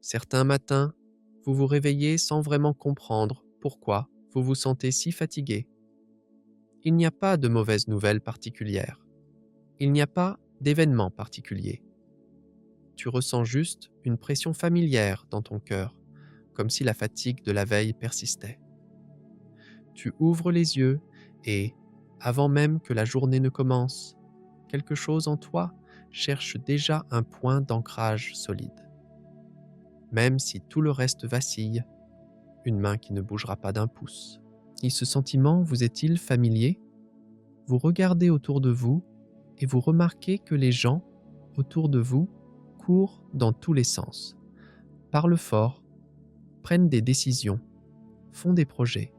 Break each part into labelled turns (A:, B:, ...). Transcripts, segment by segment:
A: Certains matins, vous vous réveillez sans vraiment comprendre pourquoi vous vous sentez si fatigué. Il n'y a pas de mauvaise nouvelle particulière. Il n'y a pas d'événement particulier. Tu ressens juste une pression familière dans ton cœur, comme si la fatigue de la veille persistait. Tu ouvres les yeux et, avant même que la journée ne commence, quelque chose en toi cherche déjà un point d'ancrage solide. Même si tout le reste vacille, une main qui ne bougera pas d'un pouce. Et ce sentiment vous est-il familier? Vous regardez autour de vous et vous remarquez que les gens autour de vous courent dans tous les sens, parlent fort, prennent des décisions, font des projets,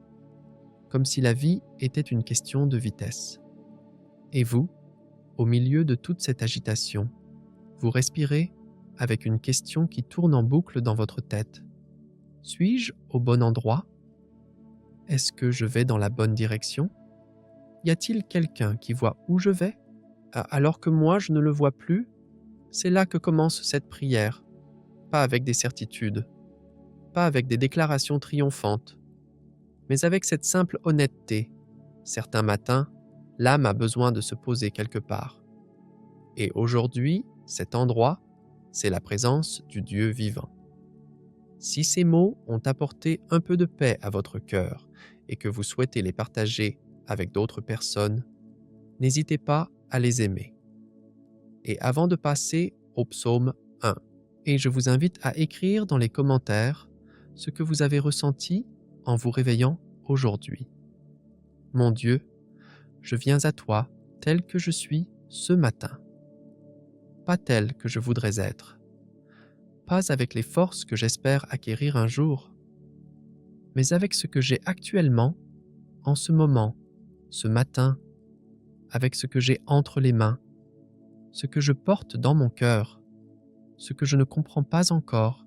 A: comme si la vie était une question de vitesse. Et vous, au milieu de toute cette agitation, vous respirez avec une question qui tourne en boucle dans votre tête. Suis-je au bon endroit? Est-ce que je vais dans la bonne direction? Y a-t-il quelqu'un qui voit où je vais, alors que moi je ne le vois plus? C'est là que commence cette prière, pas avec des certitudes, pas avec des déclarations triomphantes, mais avec cette simple honnêteté. Certains matins, l'âme a besoin de se poser quelque part. Et aujourd'hui, cet endroit, c'est la présence du Dieu vivant. Si ces mots ont apporté un peu de paix à votre cœur et que vous souhaitez les partager avec d'autres personnes, n'hésitez pas à les aimer. Et avant de passer au psaume 1, et je vous invite à écrire dans les commentaires ce que vous avez ressenti en vous réveillant aujourd'hui. Mon Dieu, je viens à toi tel que je suis ce matin, pas tel que je voudrais être, pas avec les forces que j'espère acquérir un jour, mais avec ce que j'ai actuellement, en ce moment, ce matin, avec ce que j'ai entre les mains, ce que je porte dans mon cœur, ce que je ne comprends pas encore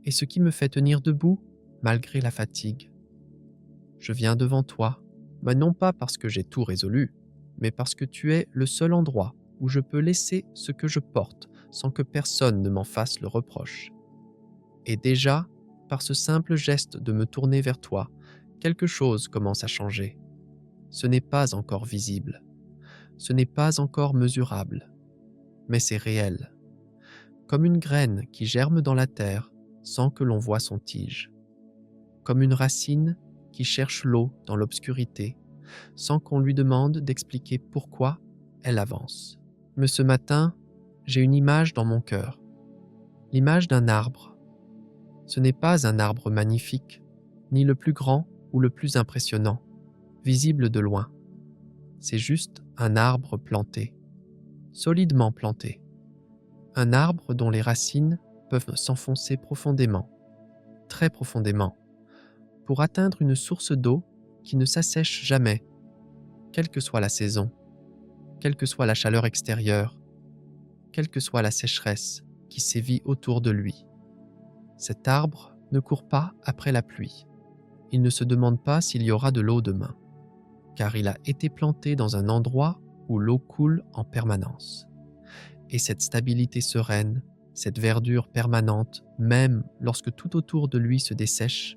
A: et ce qui me fait tenir debout malgré la fatigue. Je viens devant toi, mais non pas parce que j'ai tout résolu, mais parce que tu es le seul endroit où je peux laisser ce que je porte sans que personne ne m'en fasse le reproche. Et déjà, par ce simple geste de me tourner vers toi, quelque chose commence à changer. Ce n'est pas encore visible, ce n'est pas encore mesurable, mais c'est réel, comme une graine qui germe dans la terre sans que l'on voie son tige, comme une racine qui cherche l'eau dans l'obscurité sans qu'on lui demande d'expliquer pourquoi elle avance. Mais ce matin, j'ai une image dans mon cœur, l'image d'un arbre. Ce n'est pas un arbre magnifique, ni le plus grand ou le plus impressionnant, visible de loin. C'est juste un arbre planté, solidement planté. Un arbre dont les racines peuvent s'enfoncer profondément, très profondément, pour atteindre une source d'eau qui ne s'assèche jamais, quelle que soit la saison, quelle que soit la chaleur extérieure, quelle que soit la sécheresse qui sévit autour de lui. Cet arbre ne court pas après la pluie. Il ne se demande pas s'il y aura de l'eau demain, car il a été planté dans un endroit où l'eau coule en permanence. Et cette stabilité sereine, cette verdure permanente, même lorsque tout autour de lui se dessèche,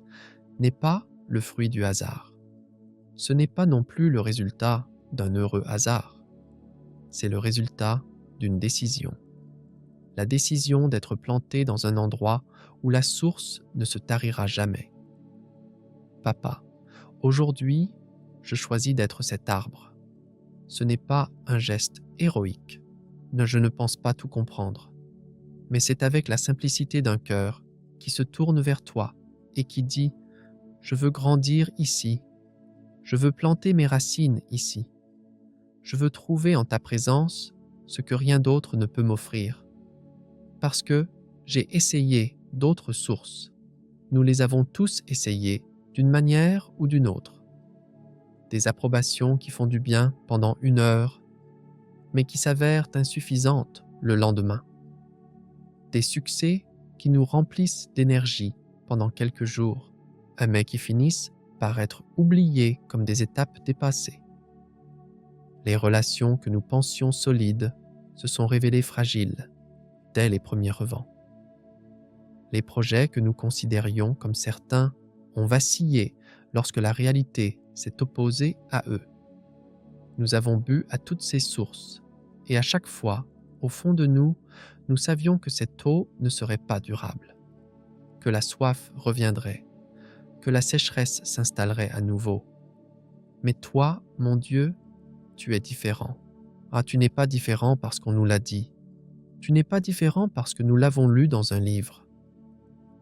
A: n'est pas le fruit du hasard. Ce n'est pas non plus le résultat d'un heureux hasard. C'est le résultat d'une décision. La décision d'être planté dans un endroit où la source ne se tarira jamais. Papa, aujourd'hui, je choisis d'être cet arbre. Ce n'est pas un geste héroïque. Je ne pense pas tout comprendre. Mais c'est avec la simplicité d'un cœur qui se tourne vers toi et qui dit « Je veux grandir ici. Je veux planter mes racines ici. Je veux trouver en ta présence ce que rien d'autre ne peut m'offrir. Parce que j'ai essayé d'autres sources. Nous les avons tous essayées d'une manière ou d'une autre. Des approbations qui font du bien pendant 1 heure, mais qui s'avèrent insuffisantes le lendemain. Des succès qui nous remplissent d'énergie pendant quelques jours, mais qui finissent par être oubliés comme des étapes dépassées. Les relations que nous pensions solides se sont révélées fragiles dès les premiers revents. Les projets que nous considérions comme certains ont vacillé lorsque la réalité s'est opposée à eux. Nous avons bu à toutes ces sources, et à chaque fois, au fond de nous, nous savions que cette eau ne serait pas durable, que la soif reviendrait, que la sécheresse s'installerait à nouveau. Mais toi, mon Dieu, tu es différent. Ah, tu n'es pas différent parce qu'on nous l'a dit. Tu n'es pas différent parce que nous l'avons lu dans un livre.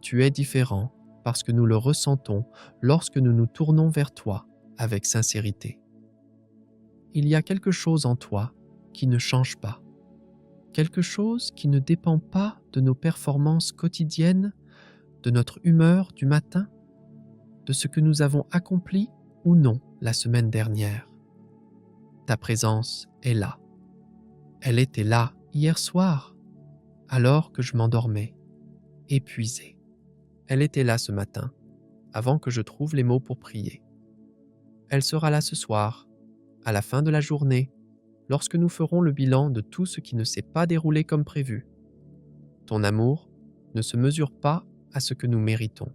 A: Tu es différent parce que nous le ressentons lorsque nous nous tournons vers toi avec sincérité. Il y a quelque chose en toi qui ne change pas, quelque chose qui ne dépend pas de nos performances quotidiennes, de notre humeur du matin, de ce que nous avons accompli ou non la semaine dernière. Ta présence est là. Elle était là hier soir, alors que je m'endormais, épuisé. Elle était là ce matin, avant que je trouve les mots pour prier. Elle sera là ce soir, à la fin de la journée, lorsque nous ferons le bilan de tout ce qui ne s'est pas déroulé comme prévu. Ton amour ne se mesure pas à ce que nous méritons.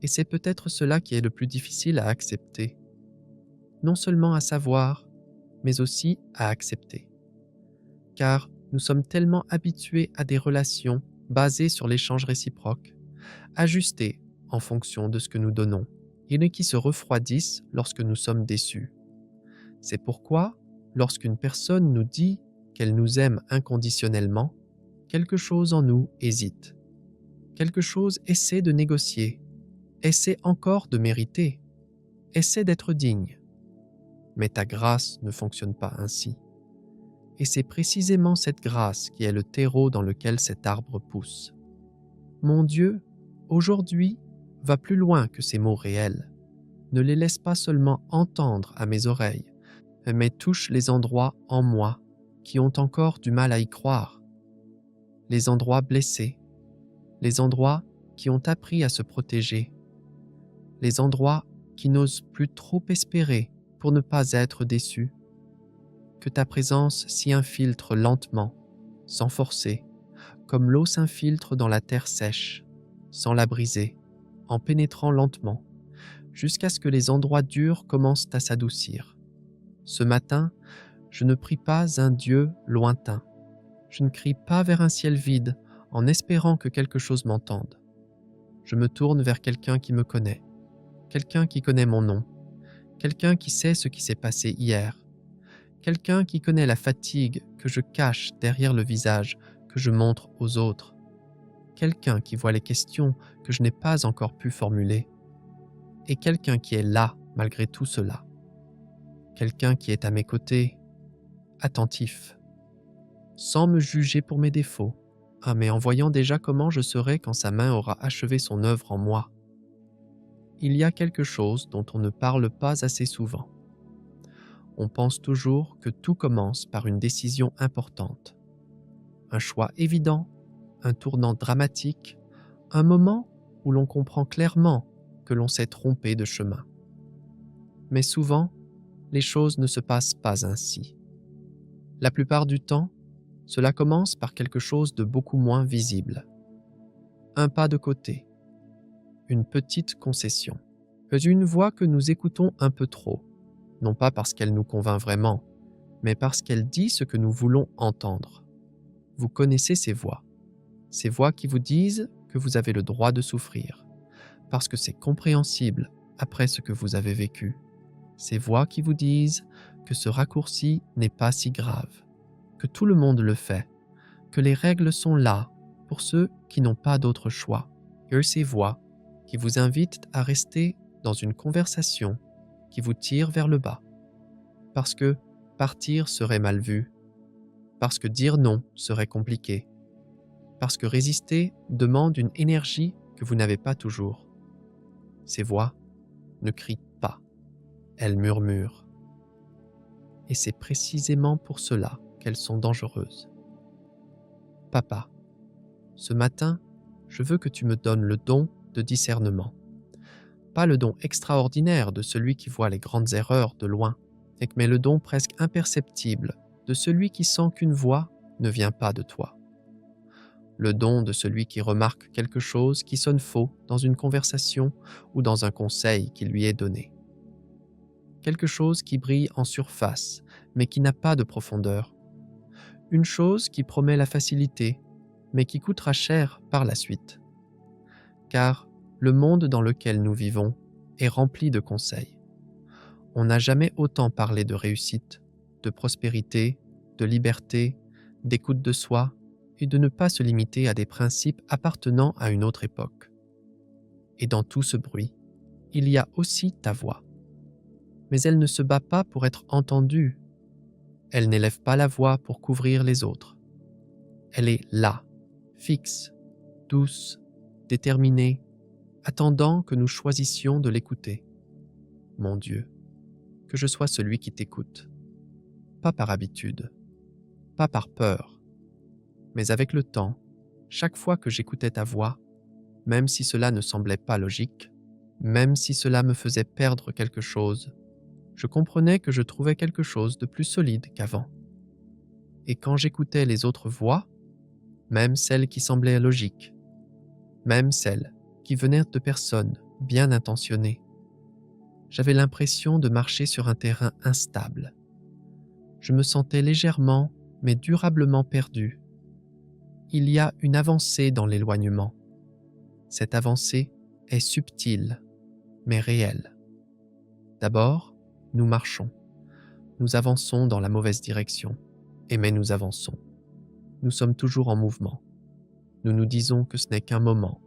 A: Et c'est peut-être cela qui est le plus difficile à accepter. Non seulement à savoir, mais aussi à accepter. Car nous sommes tellement habitués à des relations basées sur l'échange réciproque, ajustées en fonction de ce que nous donnons, et qui se refroidissent lorsque nous sommes déçus. C'est pourquoi, lorsqu'une personne nous dit qu'elle nous aime inconditionnellement, quelque chose en nous hésite. Quelque chose essaie de négocier, essaie encore de mériter, essaie d'être digne. Mais ta grâce ne fonctionne pas ainsi. Et c'est précisément cette grâce qui est le terreau dans lequel cet arbre pousse. Mon Dieu, aujourd'hui, va plus loin que ces mots réels. Ne les laisse pas seulement entendre à mes oreilles, mais touche les endroits en moi qui ont encore du mal à y croire. Les endroits blessés, les endroits qui ont appris à se protéger, les endroits qui n'osent plus trop espérer pour ne pas être déçus. Que ta présence s'y infiltre lentement, sans forcer, comme l'eau s'infiltre dans la terre sèche, sans la briser, en pénétrant lentement, jusqu'à ce que les endroits durs commencent à s'adoucir. Ce matin, je ne prie pas un Dieu lointain. Je ne crie pas vers un ciel vide en espérant que quelque chose m'entende. Je me tourne vers quelqu'un qui me connaît, quelqu'un qui connaît mon nom, quelqu'un qui sait ce qui s'est passé hier, quelqu'un qui connaît la fatigue que je cache derrière le visage que je montre aux autres, quelqu'un qui voit les questions que je n'ai pas encore pu formuler, et quelqu'un qui est là malgré tout cela, quelqu'un qui est à mes côtés, attentif, sans me juger pour mes défauts, mais en voyant déjà comment je serai quand sa main aura achevé son œuvre en moi. Il y a quelque chose dont on ne parle pas assez souvent. On pense toujours que tout commence par une décision importante. Un choix évident, un tournant dramatique, un moment où l'on comprend clairement que l'on s'est trompé de chemin. Mais souvent, les choses ne se passent pas ainsi. La plupart du temps, cela commence par quelque chose de beaucoup moins visible. Un pas de côté, une petite concession, une voix que nous écoutons un peu trop, non pas parce qu'elle nous convainc vraiment, mais parce qu'elle dit ce que nous voulons entendre. Vous connaissez ces voix qui vous disent que vous avez le droit de souffrir, parce que c'est compréhensible après ce que vous avez vécu. Ces voix qui vous disent que ce raccourci n'est pas si grave, que tout le monde le fait, que les règles sont là pour ceux qui n'ont pas d'autre choix. Et ces voix qui vous invitent à rester dans une conversation qui vous tire vers le bas, parce que partir serait mal vu, parce que dire non serait compliqué, parce que résister demande une énergie que vous n'avez pas toujours. Ces voix ne crient pas, elles murmurent. Et c'est précisément pour cela qu'elles sont dangereuses. Papa, ce matin, je veux que tu me donnes le don de discernement. Pas le don extraordinaire de celui qui voit les grandes erreurs de loin, mais le don presque imperceptible de celui qui sent qu'une voix ne vient pas de toi. le don de celui qui remarque quelque chose qui sonne faux dans une conversation ou dans un conseil qui lui est donné. Quelque chose qui brille en surface, mais qui n'a pas de profondeur. Une chose qui promet la facilité, mais qui coûtera cher par la suite. Car le monde dans lequel nous vivons est rempli de conseils. On n'a jamais autant parlé de réussite, de prospérité, de liberté, d'écoute de soi et de ne pas se limiter à des principes appartenant à une autre époque. Et dans tout ce bruit, il y a aussi ta voix. Mais elle ne se bat pas pour être entendue. Elle n'élève pas la voix pour couvrir les autres. Elle est là, fixe, douce, déterminée, attendant que nous choisissions de l'écouter. Mon Dieu, que je sois celui qui t'écoute. Pas par habitude, pas par peur, mais avec le temps, chaque fois que j'écoutais ta voix, même si cela ne semblait pas logique, même si cela me faisait perdre quelque chose, je comprenais que je trouvais quelque chose de plus solide qu'avant. Et quand j'écoutais les autres voix, même celles qui semblaient logiques, même celles qui venaient de personnes bien intentionnées, j'avais l'impression de marcher sur un terrain instable. Je me sentais légèrement, mais durablement perdu. Il y a une avancée dans l'éloignement. Cette avancée est subtile, mais réelle. D'abord, nous marchons. Nous avançons dans la mauvaise direction, mais nous avançons. Nous sommes toujours en mouvement. Nous nous disons que ce n'est qu'un moment,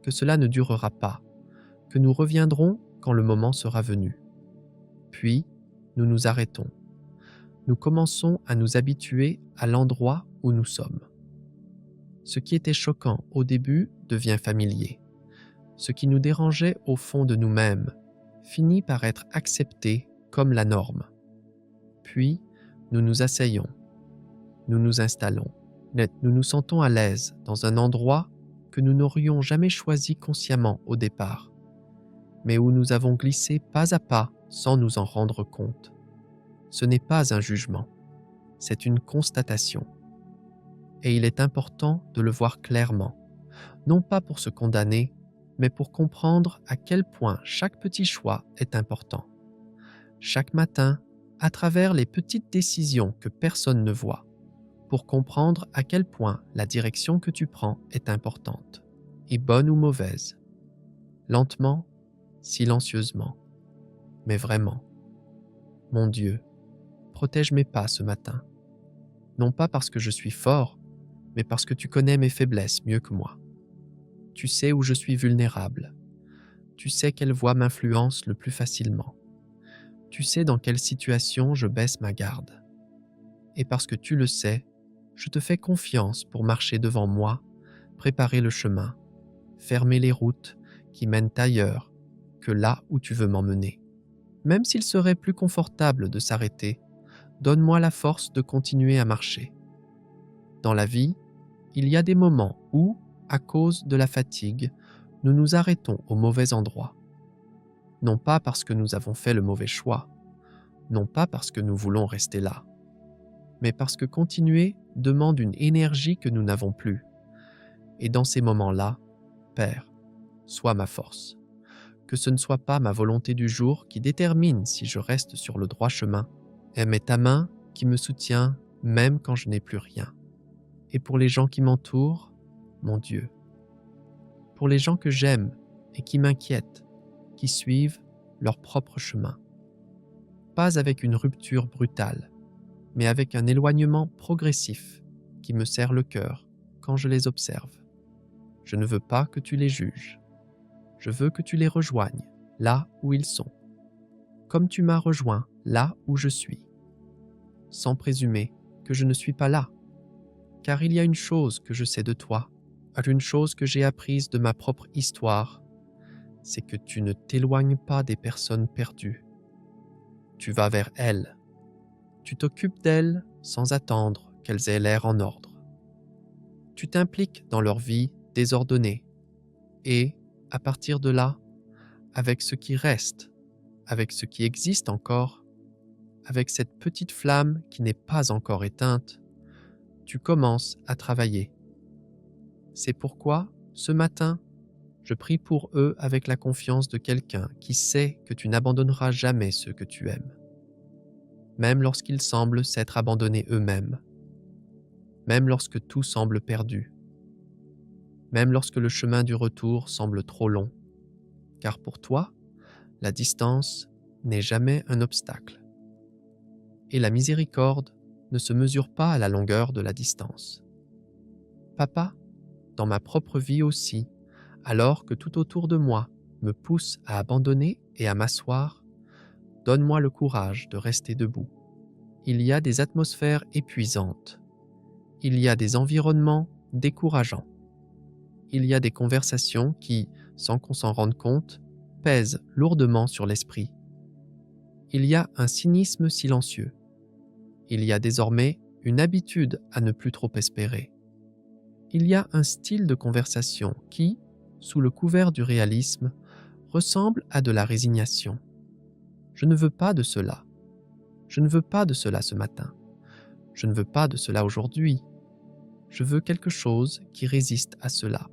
A: que cela ne durera pas, que nous reviendrons quand le moment sera venu. Puis, nous nous arrêtons. Nous commençons à nous habituer à l'endroit où nous sommes. Ce qui était choquant au début devient familier. Ce qui nous dérangeait au fond de nous-mêmes finit par être accepté comme la norme. Puis, nous nous asseyons, nous nous installons, nous nous sentons à l'aise dans un endroit que nous n'aurions jamais choisi consciemment au départ, mais où nous avons glissé pas à pas sans nous en rendre compte. Ce n'est pas un jugement, c'est une constatation. Et il est important de le voir clairement, non pas pour se condamner, mais pour comprendre à quel point chaque petit choix est important. Chaque matin, à travers les petites décisions que personne ne voit, pour comprendre à quel point la direction que tu prends est importante, et bonne ou mauvaise. Lentement, silencieusement, mais vraiment. Mon Dieu, protège mes pas ce matin. Non pas parce que je suis fort, mais parce que tu connais mes faiblesses mieux que moi. Tu sais où je suis vulnérable. Tu sais quelle voix m'influence le plus facilement. Tu sais dans quelle situation je baisse ma garde. Et parce que tu le sais, je te fais confiance pour marcher devant moi, préparer le chemin, fermer les routes qui mènent ailleurs que là où tu veux m'emmener. Même s'il serait plus confortable de s'arrêter, donne-moi la force de continuer à marcher. Dans la vie, il y a des moments où, à cause de la fatigue, nous nous arrêtons au mauvais endroit. Non pas parce que nous avons fait le mauvais choix, non pas parce que nous voulons rester là, mais parce que continuer demande une énergie que nous n'avons plus. Et dans ces moments-là, Père, sois ma force. Que ce ne soit pas ma volonté du jour qui détermine si je reste sur le droit chemin, mais ta main qui me soutient même quand je n'ai plus rien. Et pour les gens qui m'entourent, mon Dieu. Pour les gens que j'aime et qui m'inquiètent, qui suivent leur propre chemin. Pas avec une rupture brutale, mais avec un éloignement progressif qui me serre le cœur quand je les observe. Je ne veux pas que tu les juges. Je veux que tu les rejoignes là où ils sont, comme tu m'as rejoint là où je suis, sans présumer que je ne suis pas là, car il y a une chose que je sais de toi, une chose que j'ai apprise de ma propre histoire, c'est que tu ne t'éloignes pas des personnes perdues. Tu vas vers elles. Tu t'occupes d'elles sans attendre qu'elles aient l'air en ordre. Tu t'impliques dans leur vie désordonnée et, à partir de là, avec ce qui reste, avec ce qui existe encore, avec cette petite flamme qui n'est pas encore éteinte, tu commences à travailler. C'est pourquoi, ce matin, je prie pour eux avec la confiance de quelqu'un qui sait que tu n'abandonneras jamais ceux que tu aimes, même lorsqu'ils semblent s'être abandonnés eux-mêmes, même lorsque tout semble perdu, même lorsque le chemin du retour semble trop long, car pour toi, la distance n'est jamais un obstacle. Et la miséricorde ne se mesure pas à la longueur de la distance. Papa, dans ma propre vie aussi, alors que tout autour de moi me pousse à abandonner et à m'asseoir, donne-moi le courage de rester debout. Il y a des atmosphères épuisantes. Il y a des environnements décourageants. Il y a des conversations qui, sans qu'on s'en rende compte, pèsent lourdement sur l'esprit. Il y a un cynisme silencieux. Il y a désormais une habitude à ne plus trop espérer. Il y a un style de conversation qui, sous le couvert du réalisme, ressemble à de la résignation. Je ne veux pas de cela. Je ne veux pas de cela ce matin. Je ne veux pas de cela aujourd'hui. Je veux quelque chose qui résiste à cela.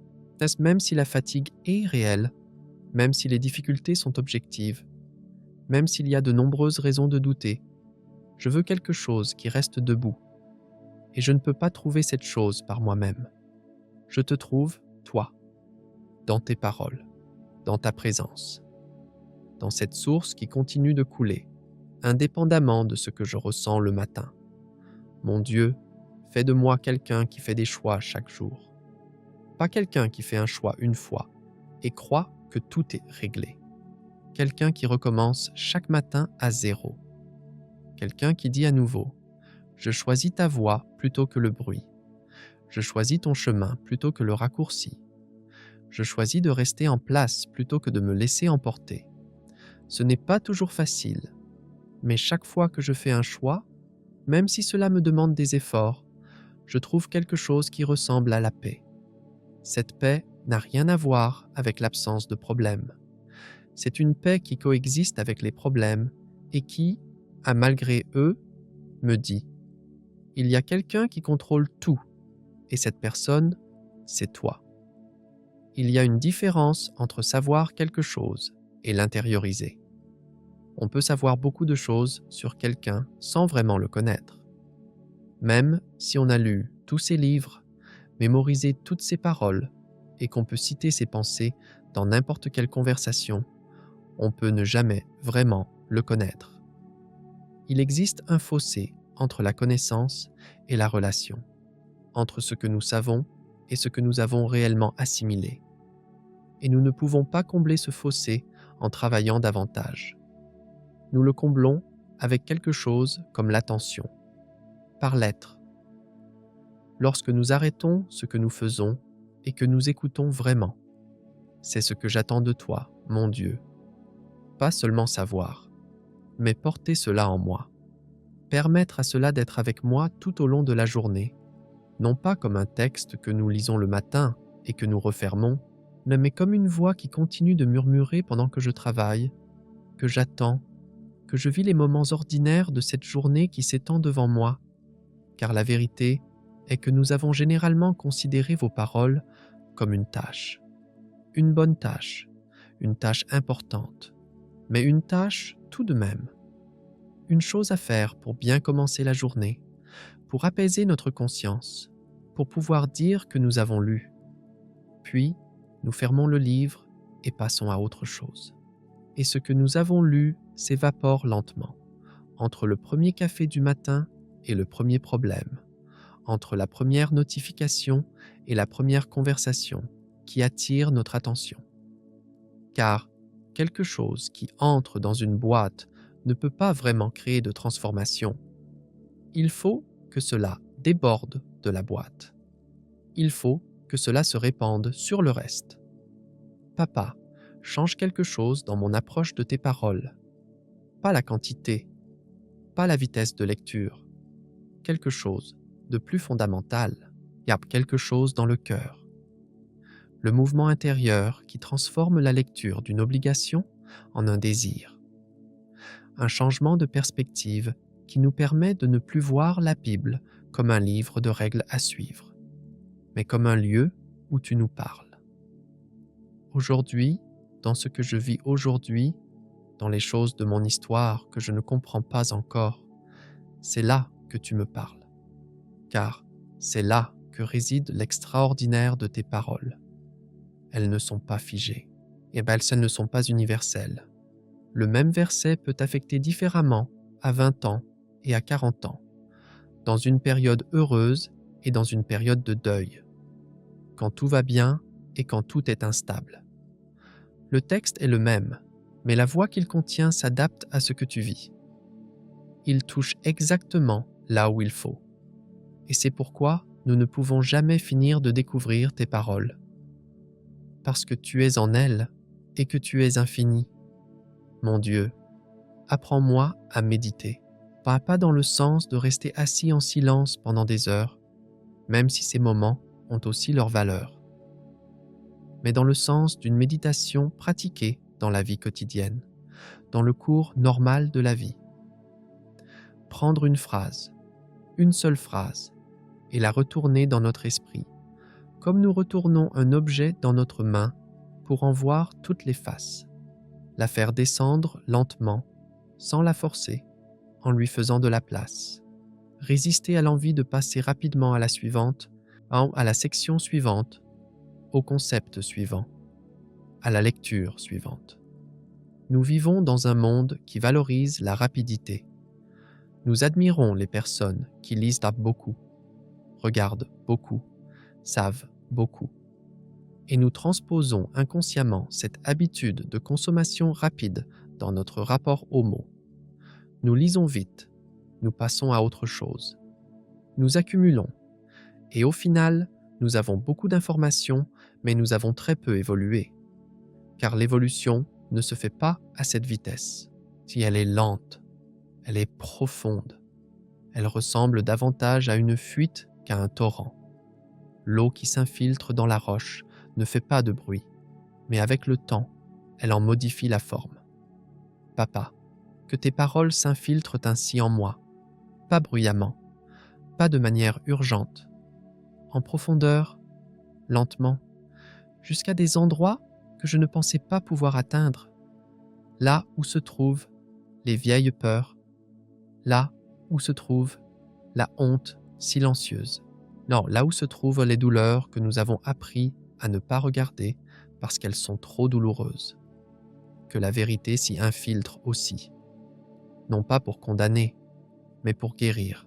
A: Même si la fatigue est réelle, même si les difficultés sont objectives, même s'il y a de nombreuses raisons de douter, je veux quelque chose qui reste debout. Et je ne peux pas trouver cette chose par moi-même. Je te trouve, toi, dans tes paroles, dans ta présence, dans cette source qui continue de couler, indépendamment de ce que je ressens le matin. Mon Dieu, fais de moi quelqu'un qui fait des choix chaque jour. Pas quelqu'un qui fait un choix une fois et croit que tout est réglé. Quelqu'un qui recommence chaque matin à zéro. Quelqu'un qui dit à nouveau « Je choisis ta voie plutôt que le bruit. Je choisis ton chemin plutôt que le raccourci. Je choisis de rester en place plutôt que de me laisser emporter. Ce n'est pas toujours facile, mais chaque fois que je fais un choix, même si cela me demande des efforts, je trouve quelque chose qui ressemble à la paix. Cette paix n'a rien à voir avec l'absence de problèmes. C'est une paix qui coexiste avec les problèmes et qui, à malgré eux, me dit « Il y a quelqu'un qui contrôle tout, et cette personne, c'est toi. » Il y a une différence entre savoir quelque chose et l'intérioriser. On peut savoir beaucoup de choses sur quelqu'un sans vraiment le connaître. Même si on a lu tous ses livres, mémorisé toutes ses paroles et qu'on peut citer ses pensées dans n'importe quelle conversation, on peut ne jamais vraiment le connaître. Il existe un fossé entre la connaissance et la relation, entre ce que nous savons et ce que nous avons réellement assimilé. Et nous ne pouvons pas combler ce fossé en travaillant davantage. Nous le comblons avec quelque chose comme l'attention, par l'être. Lorsque nous arrêtons ce que nous faisons et que nous écoutons vraiment, c'est ce que j'attends de toi, mon Dieu. Pas seulement savoir, mais porter cela en moi. Permettre à cela d'être avec moi tout au long de la journée, non pas comme un texte que nous lisons le matin et que nous refermons, mais comme une voix qui continue de murmurer pendant que je travaille, que j'attends, que je vis les moments ordinaires de cette journée qui s'étend devant moi, car la vérité est que nous avons généralement considéré vos paroles comme une tâche. Une bonne tâche, une tâche importante, mais une tâche tout de même. Une chose à faire pour bien commencer la journée, pour apaiser notre conscience, pour pouvoir dire que nous avons lu. Puis, nous fermons le livre et passons à autre chose. Et ce que nous avons lu s'évapore lentement, entre le premier café du matin et le premier problème, entre la première notification et la première conversation qui attire notre attention. Car quelque chose qui entre dans une boîte ne peut pas vraiment créer de transformation. Il faut que cela déborde de la boîte. Il faut que cela se répande sur le reste. Papa, change quelque chose dans mon approche de tes paroles. Pas la quantité, pas la vitesse de lecture. Quelque chose de plus fondamental. Il y a quelque chose dans le cœur. Le mouvement intérieur qui transforme la lecture d'une obligation en un désir. Un changement de perspective qui nous permet de ne plus voir la Bible comme un livre de règles à suivre, mais comme un lieu où tu nous parles. Aujourd'hui, dans ce que je vis aujourd'hui, dans les choses de mon histoire que je ne comprends pas encore, c'est là que tu me parles, car c'est là que réside l'extraordinaire de tes paroles. Elles ne sont pas figées, et elles ne sont pas universelles. Le même verset peut affecter différemment à 20 ans et à 40 ans, dans une période heureuse et dans une période de deuil, quand tout va bien et quand tout est instable. Le texte est le même, mais la voix qu'il contient s'adapte à ce que tu vis. Il touche exactement là où il faut. Et c'est pourquoi nous ne pouvons jamais finir de découvrir tes paroles. Parce que tu es en elles et que tu es infini. Mon Dieu, apprends-moi à méditer, pas dans le sens de rester assis en silence pendant des heures, même si ces moments ont aussi leur valeur, mais dans le sens d'une méditation pratiquée dans la vie quotidienne, dans le cours normal de la vie. Prendre une seule phrase, et la retourner dans notre esprit, comme nous retournons un objet dans notre main pour en voir toutes les faces, la faire descendre lentement, sans la forcer, en lui faisant de la place, résister à l'envie de passer rapidement à la suivante, à la section suivante, au concept suivant, à la lecture suivante. Nous vivons dans un monde qui valorise la rapidité. Nous admirons les personnes qui lisent beaucoup, regardent beaucoup, savent beaucoup. Et nous transposons inconsciemment cette habitude de consommation rapide dans notre rapport aux mots. Nous lisons vite, nous passons à autre chose. Nous accumulons. Et au final, nous avons beaucoup d'informations, mais nous avons très peu évolué. Car l'évolution ne se fait pas à cette vitesse. Si elle est lente, elle est profonde. Elle ressemble davantage à une fuite qu'à un torrent. L'eau qui s'infiltre dans la roche ne fait pas de bruit, mais avec le temps, elle en modifie la forme. Papa, que tes paroles s'infiltrent ainsi en moi, pas bruyamment, pas de manière urgente, en profondeur, lentement, jusqu'à des endroits que je ne pensais pas pouvoir atteindre, là où se trouvent les vieilles peurs, là où se trouve la honte silencieuse, non, là où se trouvent les douleurs que nous avons appris à ne pas regarder parce qu'elles sont trop douloureuses, que la vérité s'y infiltre aussi, non pas pour condamner, mais pour guérir,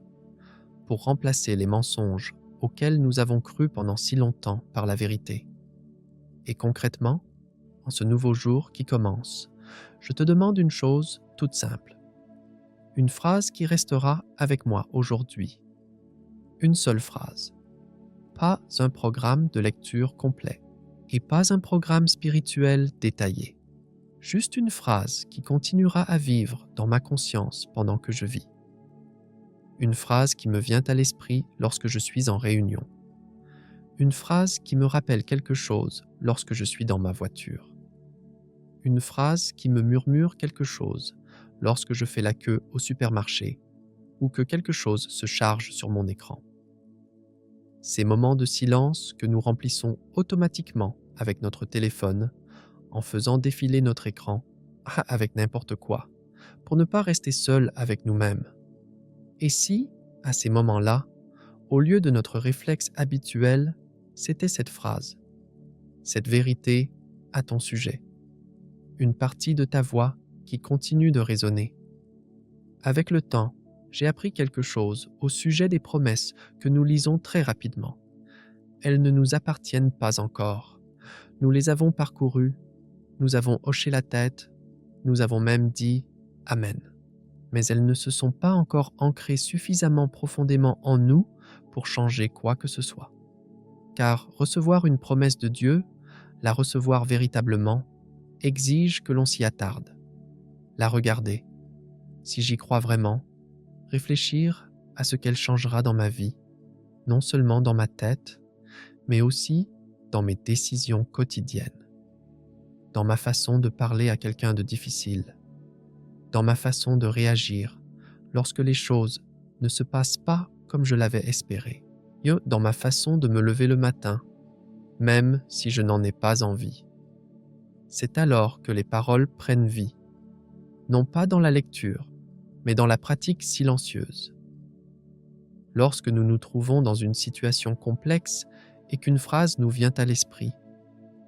A: pour remplacer les mensonges auxquels nous avons cru pendant si longtemps par la vérité. Et concrètement, en ce nouveau jour qui commence, je te demande une chose toute simple. Une phrase qui restera avec moi aujourd'hui. Une seule phrase. Pas un programme de lecture complet et pas un programme spirituel détaillé. Juste une phrase qui continuera à vivre dans ma conscience pendant que je vis. Une phrase qui me vient à l'esprit lorsque je suis en réunion. Une phrase qui me rappelle quelque chose lorsque je suis dans ma voiture. Une phrase qui me murmure quelque chose lorsque je fais la queue au supermarché ou que quelque chose se charge sur mon écran. Ces moments de silence que nous remplissons automatiquement avec notre téléphone en faisant défiler notre écran avec n'importe quoi, pour ne pas rester seul avec nous-mêmes. Et si, à ces moments-là, au lieu de notre réflexe habituel, c'était cette phrase, cette vérité à ton sujet, une partie de ta voix qui continue de résonner. Avec le temps, j'ai appris quelque chose au sujet des promesses que nous lisons très rapidement. Elles ne nous appartiennent pas encore. Nous les avons parcourues, nous avons hoché la tête, nous avons même dit « Amen ». Mais elles ne se sont pas encore ancrées suffisamment profondément en nous pour changer quoi que ce soit. Car recevoir une promesse de Dieu, la recevoir véritablement, exige que l'on s'y attarde, la regarder, si j'y crois vraiment, réfléchir à ce qu'elle changera dans ma vie, non seulement dans ma tête, mais aussi dans mes décisions quotidiennes, dans ma façon de parler à quelqu'un de difficile, dans ma façon de réagir lorsque les choses ne se passent pas comme je l'avais espéré, dans ma façon de me lever le matin, même si je n'en ai pas envie. C'est alors que les paroles prennent vie, non pas dans la lecture, mais dans la pratique silencieuse. Lorsque nous nous trouvons dans une situation complexe et qu'une phrase nous vient à l'esprit,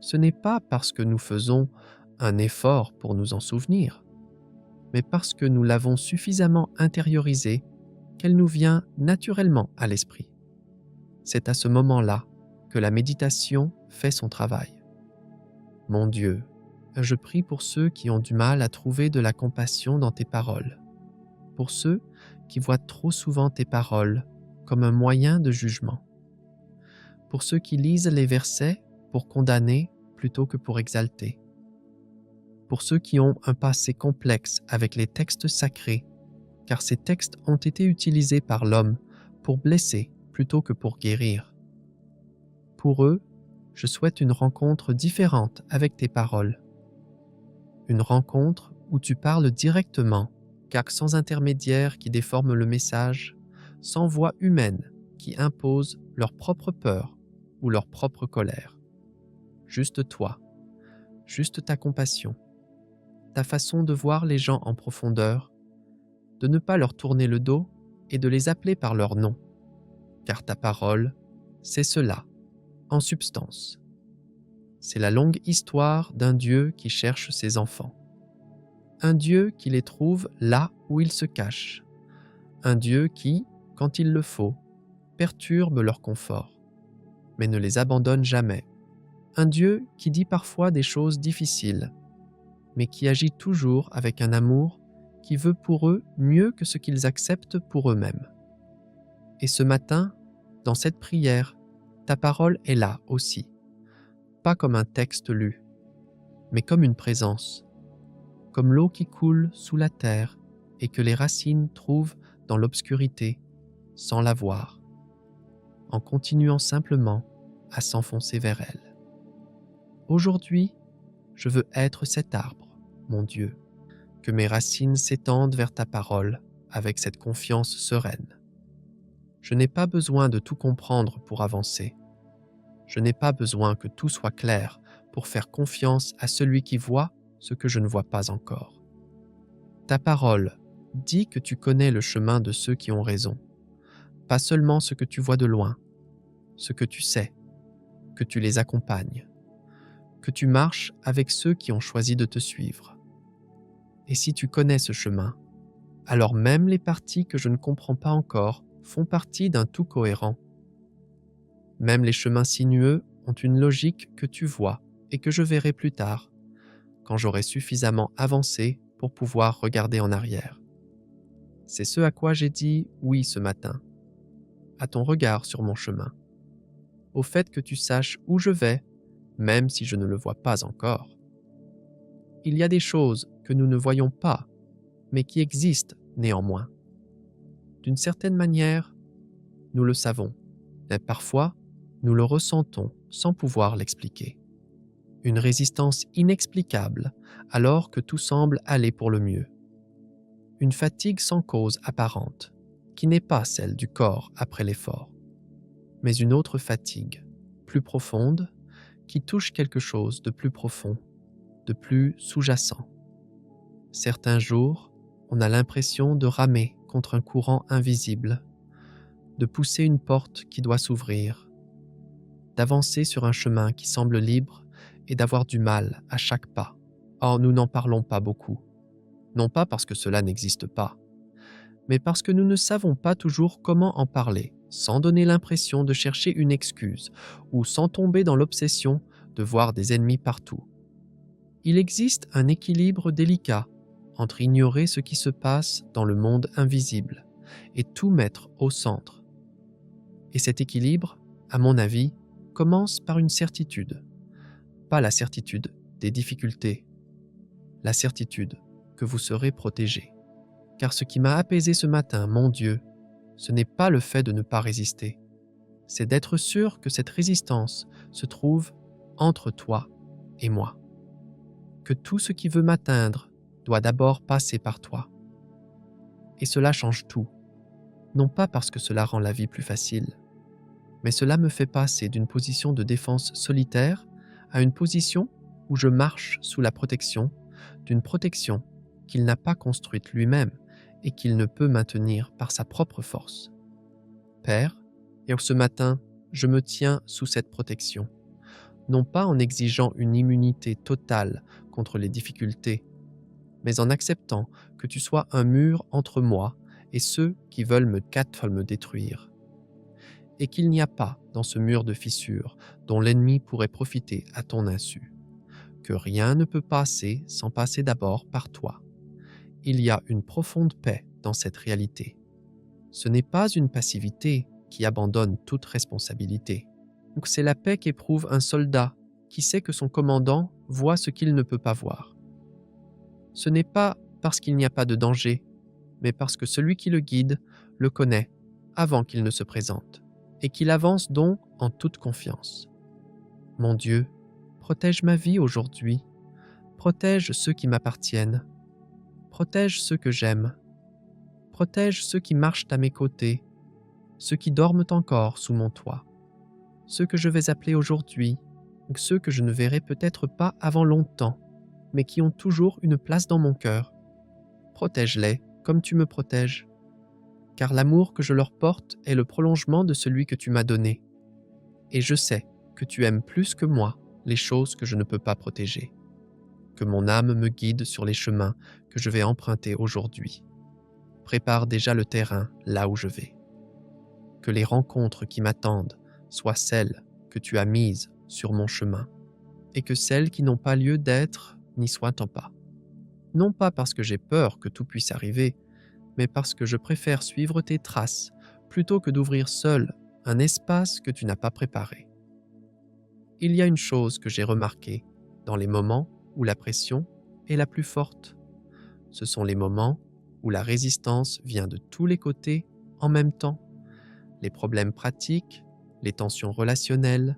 A: ce n'est pas parce que nous faisons un effort pour nous en souvenir, mais parce que nous l'avons suffisamment intériorisée qu'elle nous vient naturellement à l'esprit. C'est à ce moment-là que la méditation fait son travail. Mon Dieu, je prie pour ceux qui ont du mal à trouver de la compassion dans tes paroles, pour ceux qui voient trop souvent tes paroles comme un moyen de jugement, pour ceux qui lisent les versets pour condamner plutôt que pour exalter, pour ceux qui ont un passé complexe avec les textes sacrés, car ces textes ont été utilisés par l'homme pour blesser plutôt que pour guérir. Pour eux, je souhaite une rencontre différente avec tes paroles. Une rencontre où tu parles directement, car sans intermédiaire qui déforme le message, sans voix humaine qui impose leur propre peur ou leur propre colère. Juste toi, juste ta compassion, ta façon de voir les gens en profondeur, de ne pas leur tourner le dos et de les appeler par leur nom, car ta parole, c'est cela, en substance. C'est la longue histoire d'un Dieu qui cherche ses enfants. Un Dieu qui les trouve là où ils se cachent. Un Dieu qui, quand il le faut, perturbe leur confort, mais ne les abandonne jamais. Un Dieu qui dit parfois des choses difficiles, mais qui agit toujours avec un amour qui veut pour eux mieux que ce qu'ils acceptent pour eux-mêmes. Et ce matin, dans cette prière, ta parole est là aussi, pas comme un texte lu, mais comme une présence, comme l'eau qui coule sous la terre et que les racines trouvent dans l'obscurité sans la voir, en continuant simplement à s'enfoncer vers elle. Aujourd'hui, je veux être cet arbre, mon Dieu, que mes racines s'étendent vers ta parole avec cette confiance sereine. Je n'ai pas besoin de tout comprendre pour avancer. Je n'ai pas besoin que tout soit clair pour faire confiance à celui qui voit ce que je ne vois pas encore. Ta parole dit que tu connais le chemin de ceux qui ont raison, pas seulement ce que tu vois de loin, ce que tu sais, que tu les accompagnes, que tu marches avec ceux qui ont choisi de te suivre. Et si tu connais ce chemin, alors même les parties que je ne comprends pas encore font partie d'un tout cohérent. Même les chemins sinueux ont une logique que tu vois et que je verrai plus tard, quand j'aurai suffisamment avancé pour pouvoir regarder en arrière. C'est ce à quoi j'ai dit oui ce matin, à ton regard sur mon chemin, au fait que tu saches où je vais, même si je ne le vois pas encore. Il y a des choses que nous ne voyons pas, mais qui existent néanmoins. D'une certaine manière, nous le savons, mais parfois, nous le ressentons sans pouvoir l'expliquer. Une résistance inexplicable alors que tout semble aller pour le mieux. Une fatigue sans cause apparente, qui n'est pas celle du corps après l'effort, mais une autre fatigue, plus profonde, qui touche quelque chose de plus profond, de plus sous-jacent. Certains jours, on a l'impression de ramer contre un courant invisible, de pousser une porte qui doit s'ouvrir, d'avancer sur un chemin qui semble libre et d'avoir du mal à chaque pas. Or, nous n'en parlons pas beaucoup. Non pas parce que cela n'existe pas, mais parce que nous ne savons pas toujours comment en parler, sans donner l'impression de chercher une excuse ou sans tomber dans l'obsession de voir des ennemis partout. Il existe un équilibre délicat entre ignorer ce qui se passe dans le monde invisible et tout mettre au centre. Et cet équilibre, à mon avis, commence par une certitude. Pas la certitude des difficultés, la certitude que vous serez protégé. Car ce qui m'a apaisé ce matin, mon Dieu, ce n'est pas le fait de ne pas résister. C'est d'être sûr que cette résistance se trouve entre toi et moi. Que tout ce qui veut m'atteindre doit d'abord passer par toi. Et cela change tout, non pas parce que cela rend la vie plus facile, mais cela me fait passer d'une position de défense solitaire à une position où je marche sous la protection d'une protection qu'il n'a pas construite lui-même et qu'il ne peut maintenir par sa propre force. Père, et ce matin, je me tiens sous cette protection, non pas en exigeant une immunité totale contre les difficultés, mais en acceptant que tu sois un mur entre moi et ceux qui veulent me détruire, et qu'il n'y a pas dans ce mur de fissures dont l'ennemi pourrait profiter à ton insu, que rien ne peut passer sans passer d'abord par toi. Il y a une profonde paix dans cette réalité. Ce n'est pas une passivité qui abandonne toute responsabilité. Donc c'est la paix qu'éprouve un soldat qui sait que son commandant voit ce qu'il ne peut pas voir. Ce n'est pas parce qu'il n'y a pas de danger, mais parce que celui qui le guide le connaît avant qu'il ne se présente, et qu'il avance donc en toute confiance. Mon Dieu, protège ma vie aujourd'hui, protège ceux qui m'appartiennent, protège ceux que j'aime, protège ceux qui marchent à mes côtés, ceux qui dorment encore sous mon toit, ceux que je vais appeler aujourd'hui, ceux que je ne verrai peut-être pas avant longtemps, mais qui ont toujours une place dans mon cœur. Protège-les comme tu me protèges, car l'amour que je leur porte est le prolongement de celui que tu m'as donné. Et je sais que tu aimes plus que moi les choses que je ne peux pas protéger. Que mon âme me guide sur les chemins que je vais emprunter aujourd'hui. Prépare déjà le terrain là où je vais. Que les rencontres qui m'attendent soient celles que tu as mises sur mon chemin, et que celles qui n'ont pas lieu d'être n'y soient pas. Non pas parce que j'ai peur que tout puisse arriver, mais parce que je préfère suivre tes traces plutôt que d'ouvrir seul un espace que tu n'as pas préparé. Il y a une chose que j'ai remarquée dans les moments où la pression est la plus forte. Ce sont les moments où la résistance vient de tous les côtés en même temps. Les problèmes pratiques, les tensions relationnelles,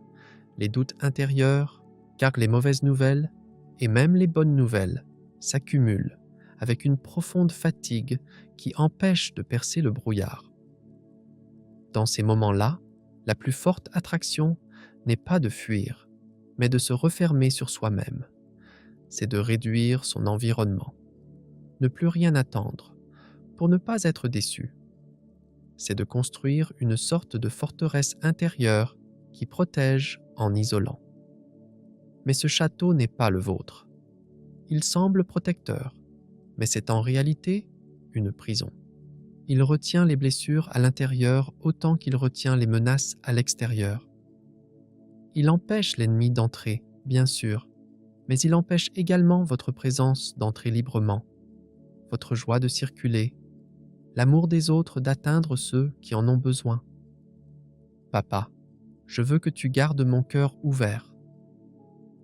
A: les doutes intérieurs, car les mauvaises nouvelles et même les bonnes nouvelles s'accumulent avec une profonde fatigue qui empêche de percer le brouillard. Dans ces moments-là, la plus forte attraction n'est pas de fuir, mais de se refermer sur soi-même. C'est de réduire son environnement, ne plus rien attendre, pour ne pas être déçu. C'est de construire une sorte de forteresse intérieure qui protège en isolant. Mais ce château n'est pas le vôtre. Il semble protecteur, mais c'est en réalité une prison. Il retient les blessures à l'intérieur autant qu'il retient les menaces à l'extérieur. Il empêche l'ennemi d'entrer, bien sûr, mais il empêche également votre présence d'entrer librement, votre joie de circuler, l'amour des autres d'atteindre ceux qui en ont besoin. Papa, je veux que tu gardes mon cœur ouvert.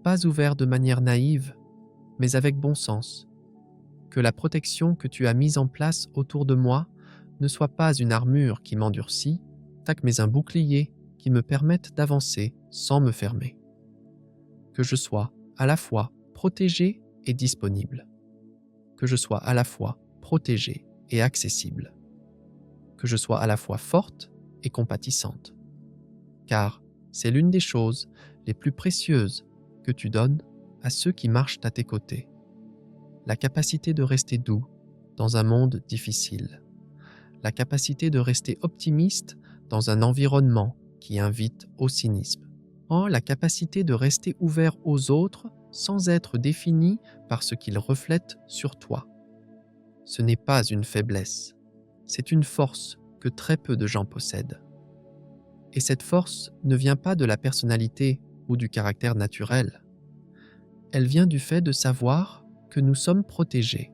A: Pas ouvert de manière naïve, mais avec bon sens. Que la protection que tu as mise en place autour de moi ne soit pas une armure qui m'endurcit, mais un bouclier qui me permette d'avancer sans me fermer. Que je sois à la fois protégé et disponible. Que je sois à la fois protégé et accessible. Que je sois à la fois forte et compatissante. Car c'est l'une des choses les plus précieuses que tu donnes à ceux qui marchent à tes côtés. La capacité de rester doux dans un monde difficile. La capacité de rester optimiste dans un environnement qui invite au cynisme. La capacité de rester ouvert aux autres sans être défini par ce qu'ils reflètent sur toi. Ce n'est pas une faiblesse, c'est une force que très peu de gens possèdent. Et cette force ne vient pas de la personnalité ou du caractère naturel. Elle vient du fait de savoir que nous sommes protégés.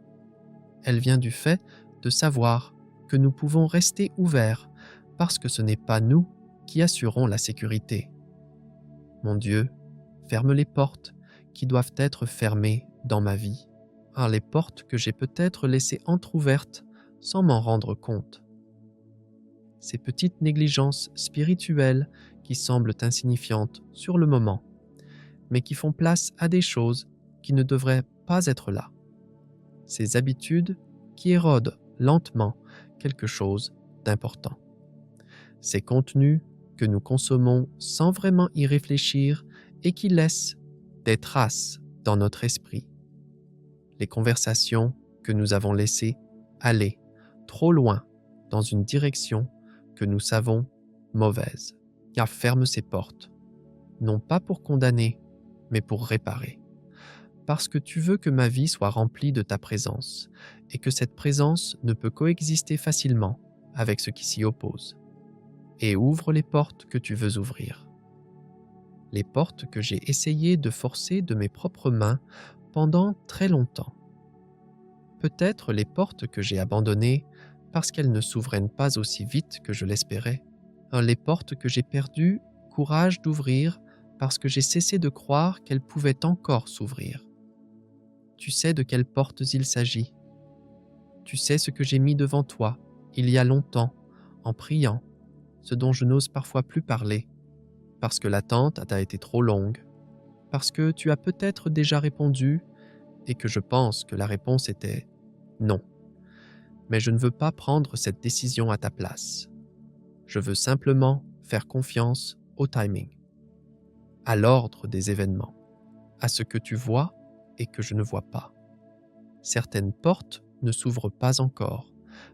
A: Elle vient du fait de savoir que nous pouvons rester ouverts parce que ce n'est pas nous qui assurons la sécurité. Mon Dieu, ferme les portes qui doivent être fermées dans ma vie, les portes que j'ai peut-être laissées entr'ouvertes sans m'en rendre compte. Ces petites négligences spirituelles qui semblent insignifiantes sur le moment, mais qui font place à des choses qui ne devraient pas être là. Ces habitudes qui érodent lentement quelque chose d'important. Ces contenus que nous consommons sans vraiment y réfléchir et qui laissent des traces dans notre esprit. Les conversations que nous avons laissées aller trop loin dans une direction que nous savons mauvaise. Car ferme ces portes, non pas pour condamner, mais pour réparer. Parce que tu veux que ma vie soit remplie de ta présence, et que cette présence ne peut coexister facilement avec ce qui s'y oppose. Et ouvre les portes que tu veux ouvrir. Les portes que j'ai essayé de forcer de mes propres mains pendant très longtemps. Peut-être les portes que j'ai abandonnées parce qu'elles ne s'ouvraient pas aussi vite que je l'espérais. Les portes que j'ai perdu courage d'ouvrir parce que j'ai cessé de croire qu'elles pouvaient encore s'ouvrir. Tu sais de quelles portes il s'agit. Tu sais ce que j'ai mis devant toi, il y a longtemps, en priant, ce dont je n'ose parfois plus parler, parce que l'attente a été trop longue, parce que tu as peut-être déjà répondu et que je pense que la réponse était non. Mais je ne veux pas prendre cette décision à ta place. Je veux simplement faire confiance au timing, à l'ordre des événements, à ce que tu vois et que je ne vois pas. Certaines portes ne s'ouvrent pas encore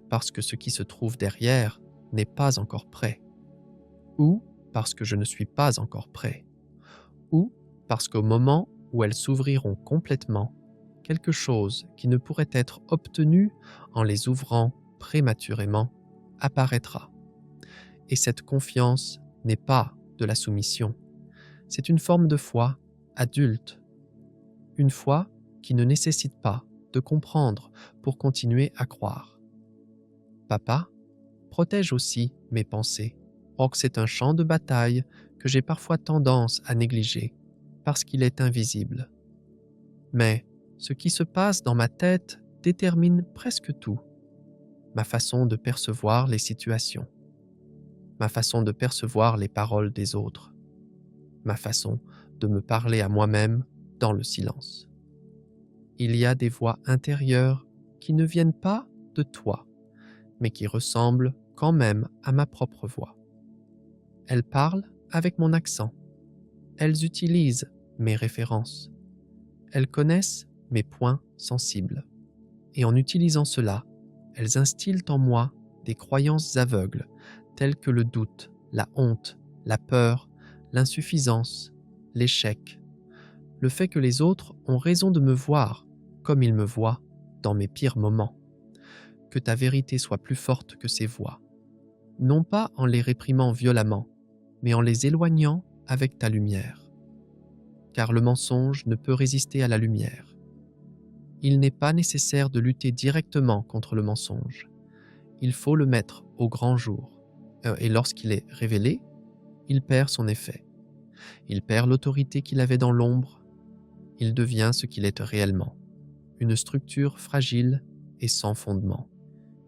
A: parce que ce qui se trouve derrière n'est pas encore prêt, ou parce que je ne suis pas encore prêt, ou parce qu'au moment où elles s'ouvriront complètement, quelque chose qui ne pourrait être obtenu en les ouvrant prématurément apparaîtra. Et cette confiance n'est pas de la soumission, c'est une forme de foi adulte, une foi qui ne nécessite pas de comprendre pour continuer à croire. Papa, protège aussi mes pensées. Or que c'est un champ de bataille que j'ai parfois tendance à négliger parce qu'il est invisible. Mais ce qui se passe dans ma tête détermine presque tout. Ma façon de percevoir les situations, ma façon de percevoir les paroles des autres, ma façon de me parler à moi-même dans le silence. Il y a des voix intérieures qui ne viennent pas de toi, mais qui ressemblent quand même à ma propre voix. Elles parlent avec mon accent. Elles utilisent mes références. Elles connaissent mes points sensibles. Et en utilisant cela, elles instillent en moi des croyances aveugles, telles que le doute, la honte, la peur, l'insuffisance, l'échec, le fait que les autres ont raison de me voir comme ils me voient dans mes pires moments, que ta vérité soit plus forte que ces voix, non pas en les réprimant violemment, mais en les éloignant avec ta lumière. Car le mensonge ne peut résister à la lumière. Il n'est pas nécessaire de lutter directement contre le mensonge. Il faut le mettre au grand jour. Et lorsqu'il est révélé, il perd son effet. Il perd l'autorité qu'il avait dans l'ombre. Il devient ce qu'il est réellement. Une structure fragile et sans fondement,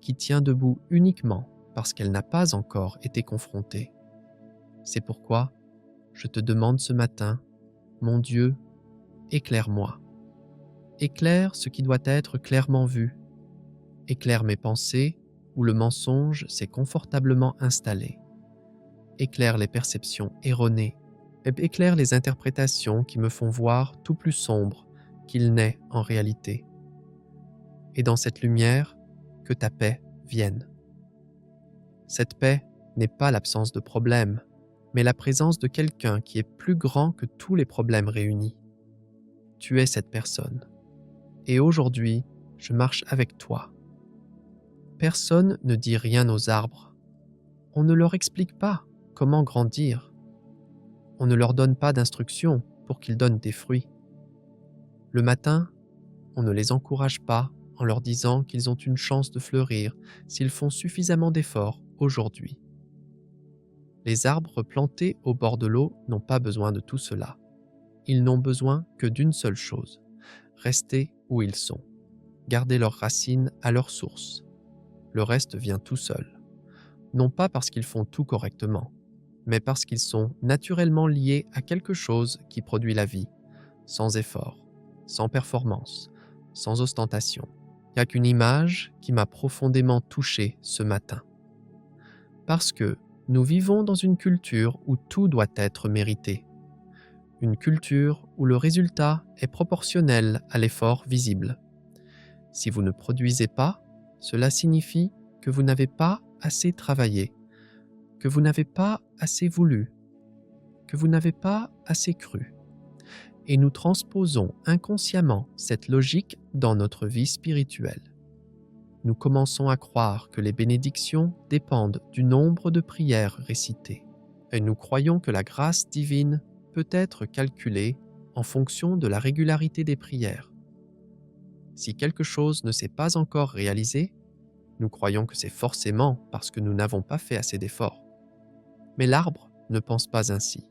A: qui tient debout uniquement parce qu'elle n'a pas encore été confrontée. C'est pourquoi je te demande ce matin, mon Dieu, éclaire-moi. Éclaire ce qui doit être clairement vu. Éclaire mes pensées où le mensonge s'est confortablement installé. Éclaire les perceptions erronées. Éclaire les interprétations qui me font voir tout plus sombre qu'il n'est en réalité. Et dans cette lumière, que ta paix vienne. Cette paix n'est pas l'absence de problème, mais la présence de quelqu'un qui est plus grand que tous les problèmes réunis. Tu es cette personne. Et aujourd'hui, je marche avec toi. Personne ne dit rien aux arbres. On ne leur explique pas comment grandir. On ne leur donne pas d'instructions pour qu'ils donnent des fruits. Le matin, on ne les encourage pas en leur disant qu'ils ont une chance de fleurir s'ils font suffisamment d'efforts aujourd'hui. Les arbres plantés au bord de l'eau n'ont pas besoin de tout cela. Ils n'ont besoin que d'une seule chose, rester où ils sont, garder leurs racines à leur source. Le reste vient tout seul, non pas parce qu'ils font tout correctement, mais parce qu'ils sont naturellement liés à quelque chose qui produit la vie, sans effort, sans performance, sans ostentation. Il n'y a qu'une image qui m'a profondément touché ce matin. Parce que Nous vivons dans une culture où tout doit être mérité. Une culture où le résultat est proportionnel à l'effort visible. Si vous ne produisez pas, cela signifie que vous n'avez pas assez travaillé, que vous n'avez pas assez voulu, que vous n'avez pas assez cru. Et nous transposons inconsciemment cette logique dans notre vie spirituelle. Nous commençons à croire que les bénédictions dépendent du nombre de prières récitées, et nous croyons que la grâce divine peut être calculée en fonction de la régularité des prières. Si quelque chose ne s'est pas encore réalisé, nous croyons que c'est forcément parce que nous n'avons pas fait assez d'efforts. Mais l'arbre ne pense pas ainsi.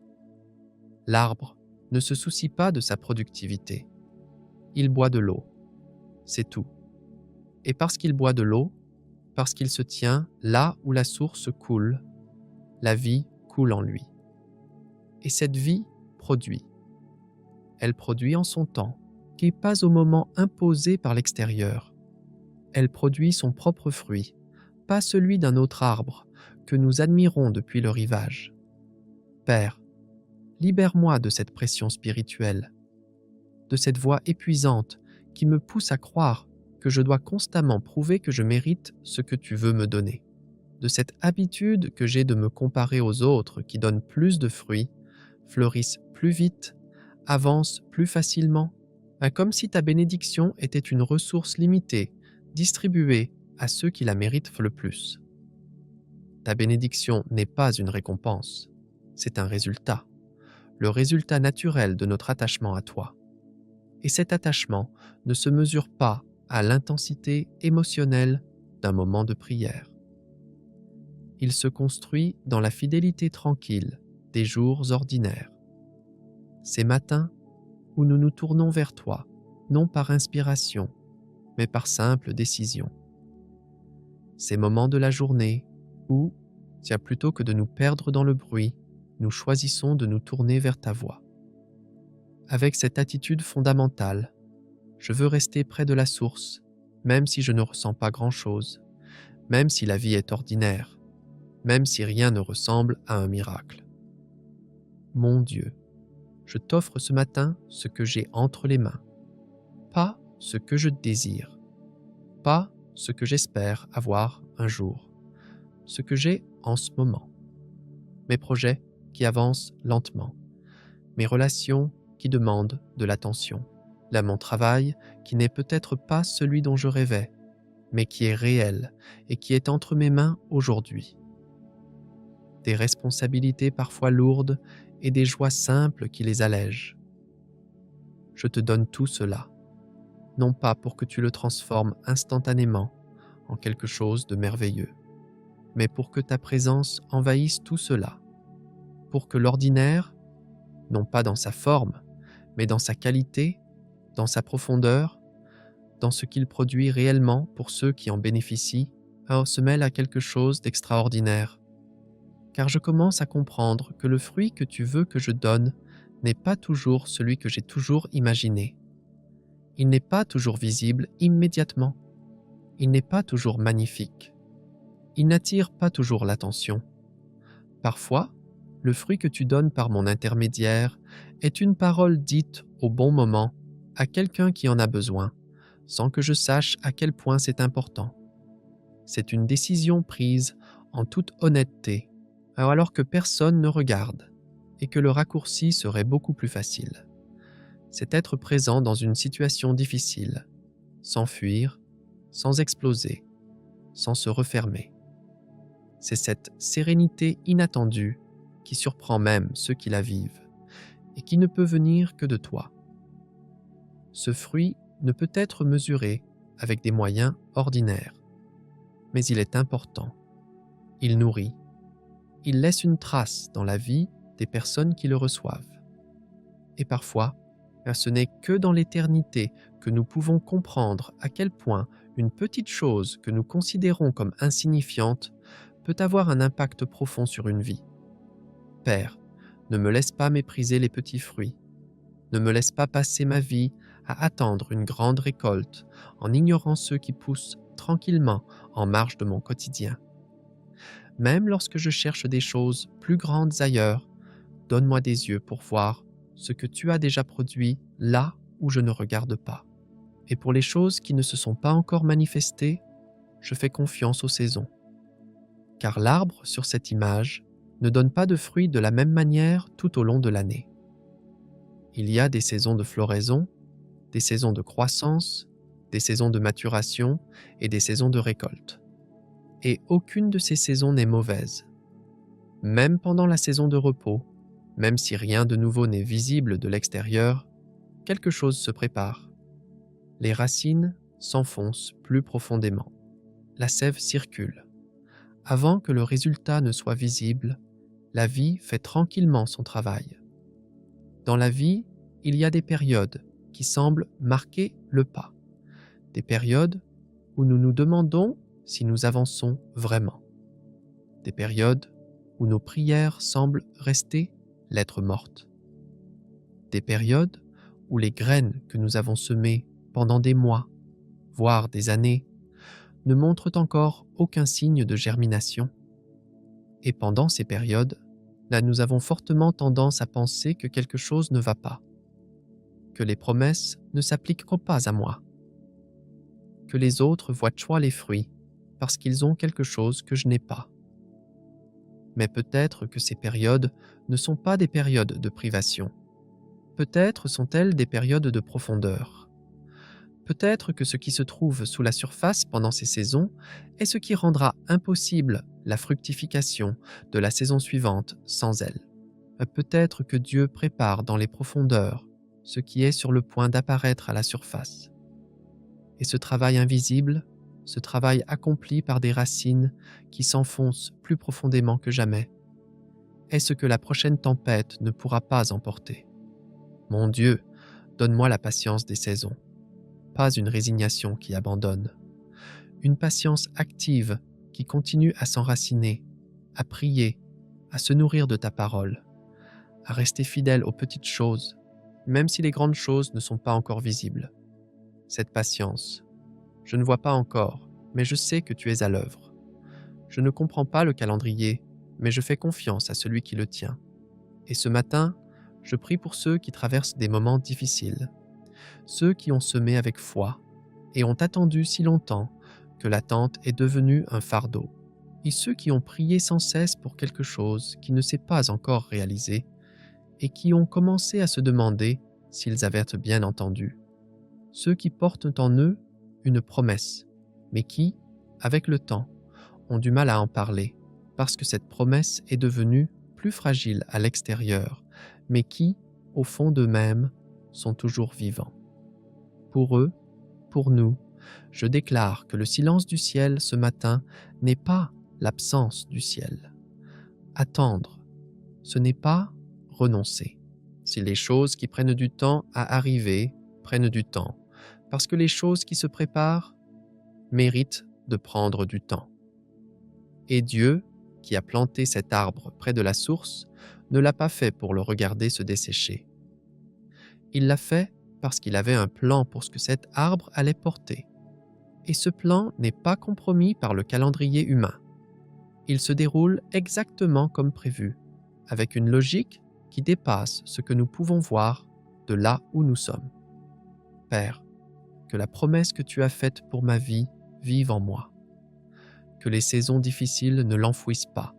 A: L'arbre ne se soucie pas de sa productivité. Il boit de l'eau. C'est tout. Et parce qu'il boit de l'eau, parce qu'il se tient là où la source coule, la vie coule en lui. Et cette vie produit. Elle produit en son temps, et pas au moment imposé par l'extérieur. Elle produit son propre fruit, pas celui d'un autre arbre que nous admirons depuis le rivage. Père, libère-moi de cette pression spirituelle, de cette voix épuisante qui me pousse à croire que je dois constamment prouver que je mérite ce que tu veux me donner, de cette habitude que j'ai de me comparer aux autres qui donnent plus de fruits, fleurissent plus vite, avancent plus facilement, comme si ta bénédiction était une ressource limitée, distribuée à ceux qui la méritent le plus. Ta bénédiction n'est pas une récompense, c'est un résultat, le résultat naturel de notre attachement à toi. Et cet attachement ne se mesure pas à l'intensité émotionnelle d'un moment de prière. Il se construit dans la fidélité tranquille des jours ordinaires. Ces matins où nous nous tournons vers toi, non par inspiration, mais par simple décision. Ces moments de la journée où, tiens, plutôt que de nous perdre dans le bruit, nous choisissons de nous tourner vers ta voix. Avec cette attitude fondamentale, je veux rester près de la source, même si je ne ressens pas grand-chose, même si la vie est ordinaire, même si rien ne ressemble à un miracle. Mon Dieu, je t'offre ce matin ce que j'ai entre les mains, pas ce que je désire, pas ce que j'espère avoir un jour, ce que j'ai en ce moment, mes projets qui avancent lentement, mes relations qui demandent de l'attention, là mon travail qui n'est peut-être pas celui dont je rêvais, mais qui est réel et qui est entre mes mains aujourd'hui. Des responsabilités parfois lourdes et des joies simples qui les allègent. Je te donne tout cela, non pas pour que tu le transformes instantanément en quelque chose de merveilleux, mais pour que ta présence envahisse tout cela, pour que l'ordinaire, non pas dans sa forme, mais dans sa qualité, dans sa profondeur, dans ce qu'il produit réellement pour ceux qui en bénéficient, se mêle à quelque chose d'extraordinaire. Car je commence à comprendre que le fruit que tu veux que je donne n'est pas toujours celui que j'ai toujours imaginé. Il n'est pas toujours visible immédiatement. Il n'est pas toujours magnifique. Il n'attire pas toujours l'attention. Parfois, le fruit que tu donnes par mon intermédiaire est une parole dite au bon moment à quelqu'un qui en a besoin, sans que je sache à quel point c'est important. C'est une décision prise en toute honnêteté, alors que personne ne regarde et que le raccourci serait beaucoup plus facile. C'est être présent dans une situation difficile, sans fuir, sans exploser, sans se refermer. C'est cette sérénité inattendue qui surprend même ceux qui la vivent et qui ne peut venir que de toi. Ce fruit ne peut être mesuré avec des moyens ordinaires, mais il est important. Il nourrit. Il laisse une trace dans la vie des personnes qui le reçoivent. Et parfois, ce n'est que dans l'éternité que nous pouvons comprendre à quel point une petite chose que nous considérons comme insignifiante peut avoir un impact profond sur une vie. Père, ne me laisse pas mépriser les petits fruits. Ne me laisse pas passer ma vie à attendre une grande récolte en ignorant ceux qui poussent tranquillement en marge de mon quotidien. Même lorsque je cherche des choses plus grandes ailleurs, donne-moi des yeux pour voir ce que tu as déjà produit là où je ne regarde pas. Et pour les choses qui ne se sont pas encore manifestées, je fais confiance aux saisons. Car l'arbre sur cette image ne donne pas de fruits de la même manière tout au long de l'année. Il y a des saisons de floraison, des saisons de croissance, des saisons de maturation et des saisons de récolte. Et aucune de ces saisons n'est mauvaise. Même pendant la saison de repos, même si rien de nouveau n'est visible de l'extérieur, quelque chose se prépare. Les racines s'enfoncent plus profondément. La sève circule. Avant que le résultat ne soit visible, la vie fait tranquillement son travail. Dans la vie, il y a des périodes qui semblent marquer le pas. Des périodes où nous nous demandons si nous avançons vraiment. Des périodes où nos prières semblent rester lettres mortes. Des périodes où les graines que nous avons semées pendant des mois, voire des années, ne montrent encore aucun signe de germination. Et pendant ces périodes, là nous avons fortement tendance à penser que quelque chose ne va pas, que les promesses ne s'appliqueront pas à moi, que les autres voient de choix les fruits parce qu'ils ont quelque chose que je n'ai pas. Mais peut-être que ces périodes ne sont pas des périodes de privation. Peut-être sont-elles des périodes de profondeur. Peut-être que ce qui se trouve sous la surface pendant ces saisons est ce qui rendra impossible la fructification de la saison suivante sans elles. Peut-être que Dieu prépare dans les profondeurs ce qui est sur le point d'apparaître à la surface. Et ce travail invisible, ce travail accompli par des racines qui s'enfoncent plus profondément que jamais, est ce que la prochaine tempête ne pourra pas emporter. Mon Dieu, donne-moi la patience des saisons, pas une résignation qui abandonne, une patience active qui continue à s'enraciner, à prier, à se nourrir de ta parole, à rester fidèle aux petites choses, même si les grandes choses ne sont pas encore visibles. Cette patience, je ne vois pas encore, mais je sais que tu es à l'œuvre. Je ne comprends pas le calendrier, mais je fais confiance à celui qui le tient. Et ce matin, je prie pour ceux qui traversent des moments difficiles, ceux qui ont semé avec foi et ont attendu si longtemps que l'attente est devenue un fardeau, et ceux qui ont prié sans cesse pour quelque chose qui ne s'est pas encore réalisé et qui ont commencé à se demander s'ils avaient bien entendu, ceux qui portent en eux une promesse, mais qui, avec le temps, ont du mal à en parler parce que cette promesse est devenue plus fragile à l'extérieur, mais qui, au fond d'eux-mêmes, sont toujours vivants. Pour eux, pour nous, je déclare que le silence du ciel ce matin n'est pas l'absence du ciel. Attendre, ce n'est pas renoncer. Si les choses qui prennent du temps à arriver prennent du temps, parce que les choses qui se préparent méritent de prendre du temps. Et Dieu, qui a planté cet arbre près de la source, ne l'a pas fait pour le regarder se dessécher. Il l'a fait parce qu'il avait un plan pour ce que cet arbre allait porter. Et ce plan n'est pas compromis par le calendrier humain. Il se déroule exactement comme prévu, avec une logique qui dépasse ce que nous pouvons voir de là où nous sommes. Père, que la promesse que tu as faite pour ma vie vive en moi. Que les saisons difficiles ne l'enfouissent pas,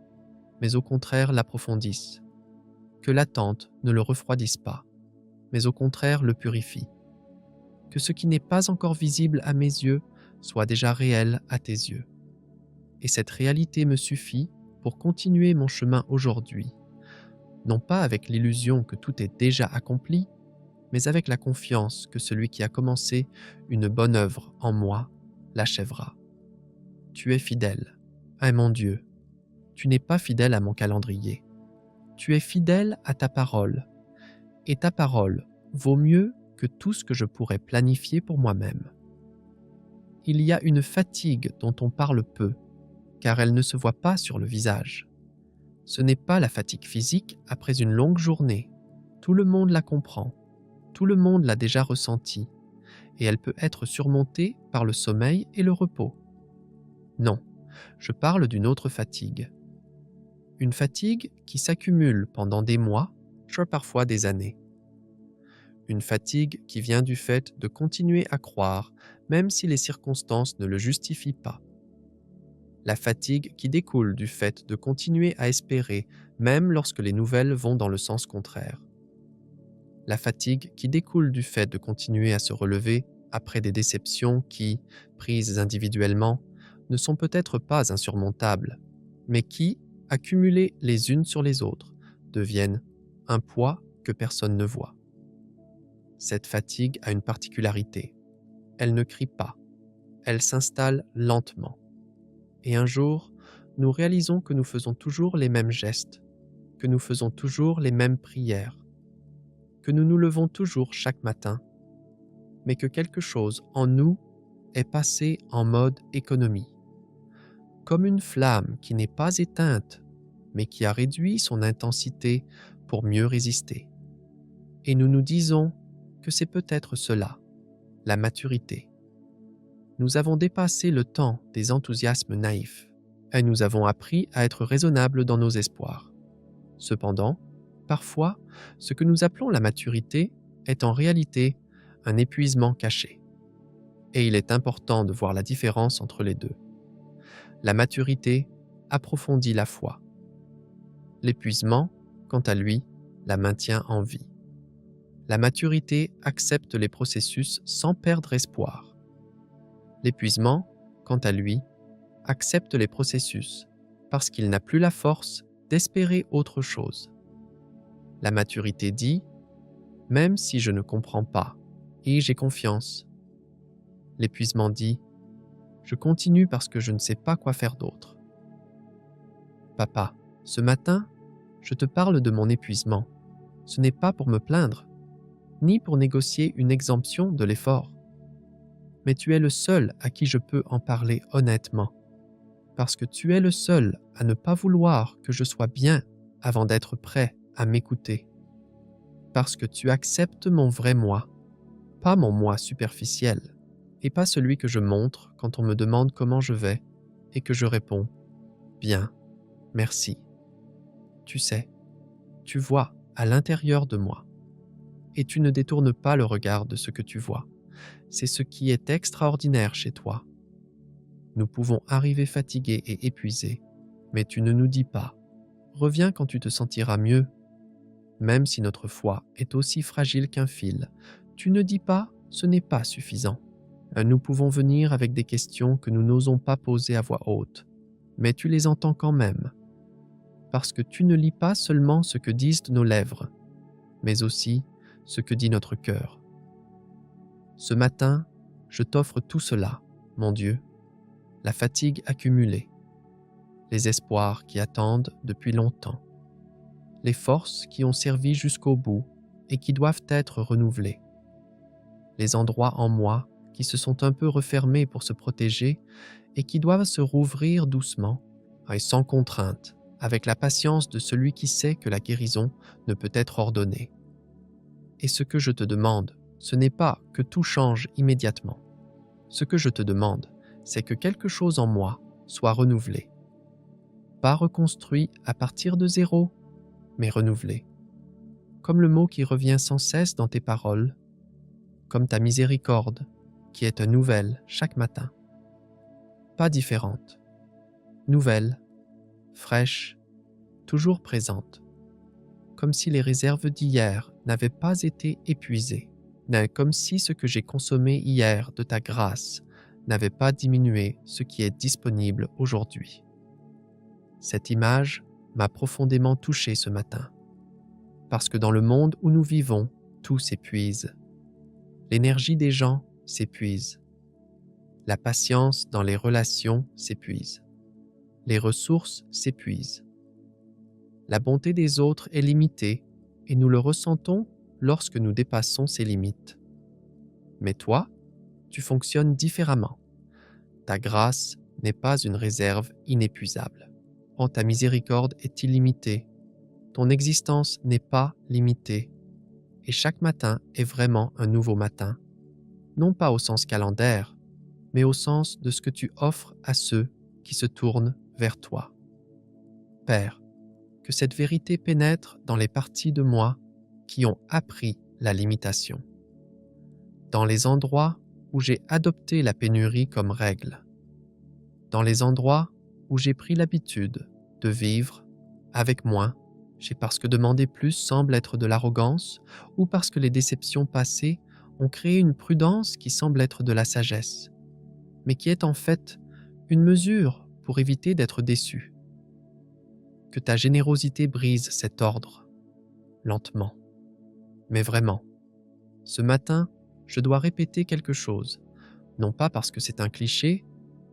A: mais au contraire l'approfondissent. Que l'attente ne le refroidisse pas, mais au contraire le purifie. Que ce qui n'est pas encore visible à mes yeux soit déjà réel à tes yeux. Et cette réalité me suffit pour continuer mon chemin aujourd'hui, non pas avec l'illusion que tout est déjà accompli, mais avec la confiance que celui qui a commencé une bonne œuvre en moi l'achèvera. Tu es fidèle, mon Dieu. Tu n'es pas fidèle à mon calendrier. Tu es fidèle à ta parole, et ta parole vaut mieux que tout ce que je pourrais planifier pour moi-même. Il y a une fatigue dont on parle peu, car elle ne se voit pas sur le visage. Ce n'est pas la fatigue physique après une longue journée. Tout le monde la comprend, tout le monde l'a déjà ressentie, et elle peut être surmontée par le sommeil et le repos. Non, je parle d'une autre fatigue, Une fatigue qui s'accumule pendant des mois, voire parfois des années. Une fatigue qui vient du fait de continuer à croire, même si les circonstances ne le justifient pas. La fatigue qui découle du fait de continuer à espérer, même lorsque les nouvelles vont dans le sens contraire. La fatigue qui découle du fait de continuer à se relever après des déceptions qui, prises individuellement, ne sont peut-être pas insurmontables, mais qui, accumulées les unes sur les autres, deviennent un poids que personne ne voit. Cette fatigue a une particularité. Elle ne crie pas. Elle s'installe lentement. Et un jour, nous réalisons que nous faisons toujours les mêmes gestes, que nous faisons toujours les mêmes prières, que nous nous levons toujours chaque matin, mais que quelque chose en nous est passé en mode économie, comme une flamme qui n'est pas éteinte, mais qui a réduit son intensité pour mieux résister. Et nous nous disons que c'est peut-être cela, la maturité. Nous avons dépassé le temps des enthousiasmes naïfs, et nous avons appris à être raisonnables dans nos espoirs. Cependant, parfois, ce que nous appelons la maturité est en réalité un épuisement caché. Et il est important de voir la différence entre les deux. La maturité approfondit la foi. L'épuisement, quant à lui, la maintient en vie. La maturité accepte les processus sans perdre espoir. L'épuisement, quant à lui, accepte les processus parce qu'il n'a plus la force d'espérer autre chose. La maturité dit « même si je ne comprends pas et j'ai confiance ». L'épuisement dit « je continue parce que je ne sais pas quoi faire d'autre ». Papa, ce matin, je te parle de mon épuisement. Ce n'est pas pour me plaindre, ni pour négocier une exemption de l'effort. Mais tu es le seul à qui je peux en parler honnêtement, parce que tu es le seul à ne pas vouloir que je sois bien avant d'être prêt à m'écouter. Parce que tu acceptes mon vrai moi, pas mon moi superficiel, et pas celui que je montre quand on me demande comment je vais et que je réponds « bien, merci ». Tu sais, tu vois à l'intérieur de moi, et tu ne détournes pas le regard de ce que tu vois. C'est ce qui est extraordinaire chez toi. Nous pouvons arriver fatigués et épuisés, mais tu ne nous dis pas « reviens quand tu te sentiras mieux ». Même si notre foi est aussi fragile qu'un fil, tu ne dis pas « ce n'est pas suffisant ». Nous pouvons venir avec des questions que nous n'osons pas poser à voix haute, mais tu les entends quand même, parce que tu ne lis pas seulement ce que disent nos lèvres, mais aussi ce que dit notre cœur. Ce matin, je t'offre tout cela, mon Dieu, la fatigue accumulée, les espoirs qui attendent depuis longtemps, les forces qui ont servi jusqu'au bout et qui doivent être renouvelées, les endroits en moi qui se sont un peu refermés pour se protéger et qui doivent se rouvrir doucement et sans contrainte, avec la patience de celui qui sait que la guérison ne peut être ordonnée. Et ce que je te demande, ce n'est pas que tout change immédiatement. Ce que je te demande, c'est que quelque chose en moi soit renouvelé. Pas reconstruit à partir de zéro, mais renouvelé. Comme le mot qui revient sans cesse dans tes paroles, comme ta miséricorde, qui est nouvelle chaque matin. Pas différente, nouvelle, fraîche, toujours présente, comme si les réserves d'hier n'avaient pas été épuisées, comme si ce que j'ai consommé hier de ta grâce n'avait pas diminué ce qui est disponible aujourd'hui. Cette image m'a profondément touché ce matin, parce que dans le monde où nous vivons, tout s'épuise. L'énergie des gens s'épuise. La patience dans les relations s'épuise. Les ressources s'épuisent. La bonté des autres est limitée et nous le ressentons lorsque nous dépassons ces limites. Mais toi, tu fonctionnes différemment. Ta grâce n'est pas une réserve inépuisable. Ta miséricorde est illimitée. Ton existence n'est pas limitée. Et chaque matin est vraiment un nouveau matin. Non pas au sens calendaire, mais au sens de ce que tu offres à ceux qui se tournent vers toi. Père, que cette vérité pénètre dans les parties de moi qui ont appris la limitation, dans les endroits où j'ai adopté la pénurie comme règle, dans les endroits où j'ai pris l'habitude de vivre avec moins, parce que demander plus semble être de l'arrogance ou parce que les déceptions passées ont créé une prudence qui semble être de la sagesse, mais qui est en fait une mesure pour éviter d'être déçu. Que ta générosité brise cet ordre, lentement, mais vraiment. Ce matin, je dois répéter quelque chose, non pas parce que c'est un cliché,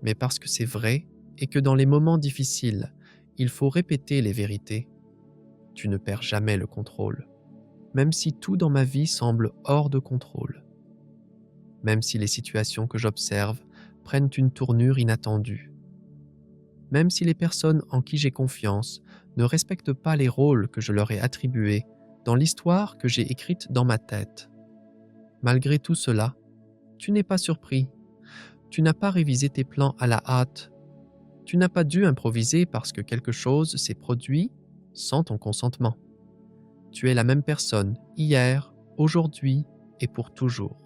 A: mais parce que c'est vrai et que dans les moments difficiles, il faut répéter les vérités. Tu ne perds jamais le contrôle, même si tout dans ma vie semble hors de contrôle, même si les situations que j'observe prennent une tournure inattendue, même si les personnes en qui j'ai confiance ne respectent pas les rôles que je leur ai attribués dans l'histoire que j'ai écrite dans ma tête. Malgré tout cela, tu n'es pas surpris. Tu n'as pas révisé tes plans à la hâte. Tu n'as pas dû improviser parce que quelque chose s'est produit sans ton consentement. Tu es la même personne hier, aujourd'hui et pour toujours.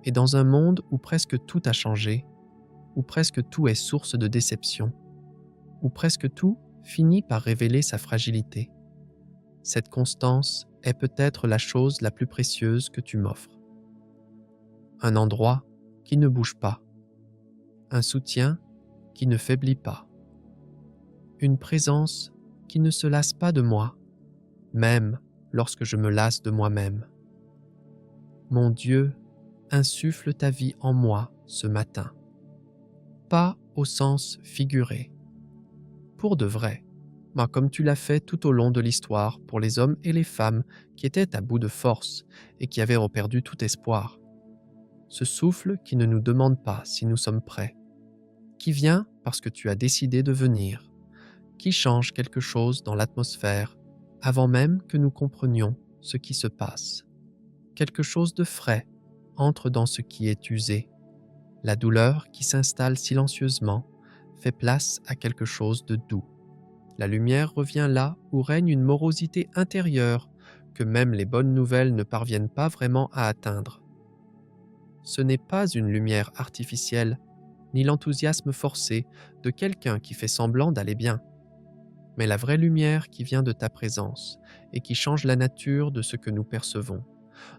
A: Et dans un monde où presque tout a changé, où presque tout est source de déception, où presque tout finit par révéler sa fragilité, cette constance est peut-être la chose la plus précieuse que tu m'offres. Un endroit qui ne bouge pas, un soutien qui ne faiblit pas, une présence qui ne se lasse pas de moi, même lorsque je me lasse de moi-même. Mon Dieu, insuffle ta vie en moi ce matin, pas au sens figuré, pour de vrai, comme tu l'as fait tout au long de l'histoire pour les hommes et les femmes qui étaient à bout de force et qui avaient reperdu tout espoir. Ce souffle qui ne nous demande pas si nous sommes prêts, qui vient parce que tu as décidé de venir, qui change quelque chose dans l'atmosphère avant même que nous comprenions ce qui se passe. Quelque chose de frais entre dans ce qui est usé. La douleur qui s'installe silencieusement fait place à quelque chose de doux. La lumière revient là où règne une morosité intérieure que même les bonnes nouvelles ne parviennent pas vraiment à atteindre. Ce n'est pas une lumière artificielle, ni l'enthousiasme forcé de quelqu'un qui fait semblant d'aller bien, mais la vraie lumière qui vient de ta présence et qui change la nature de ce que nous percevons,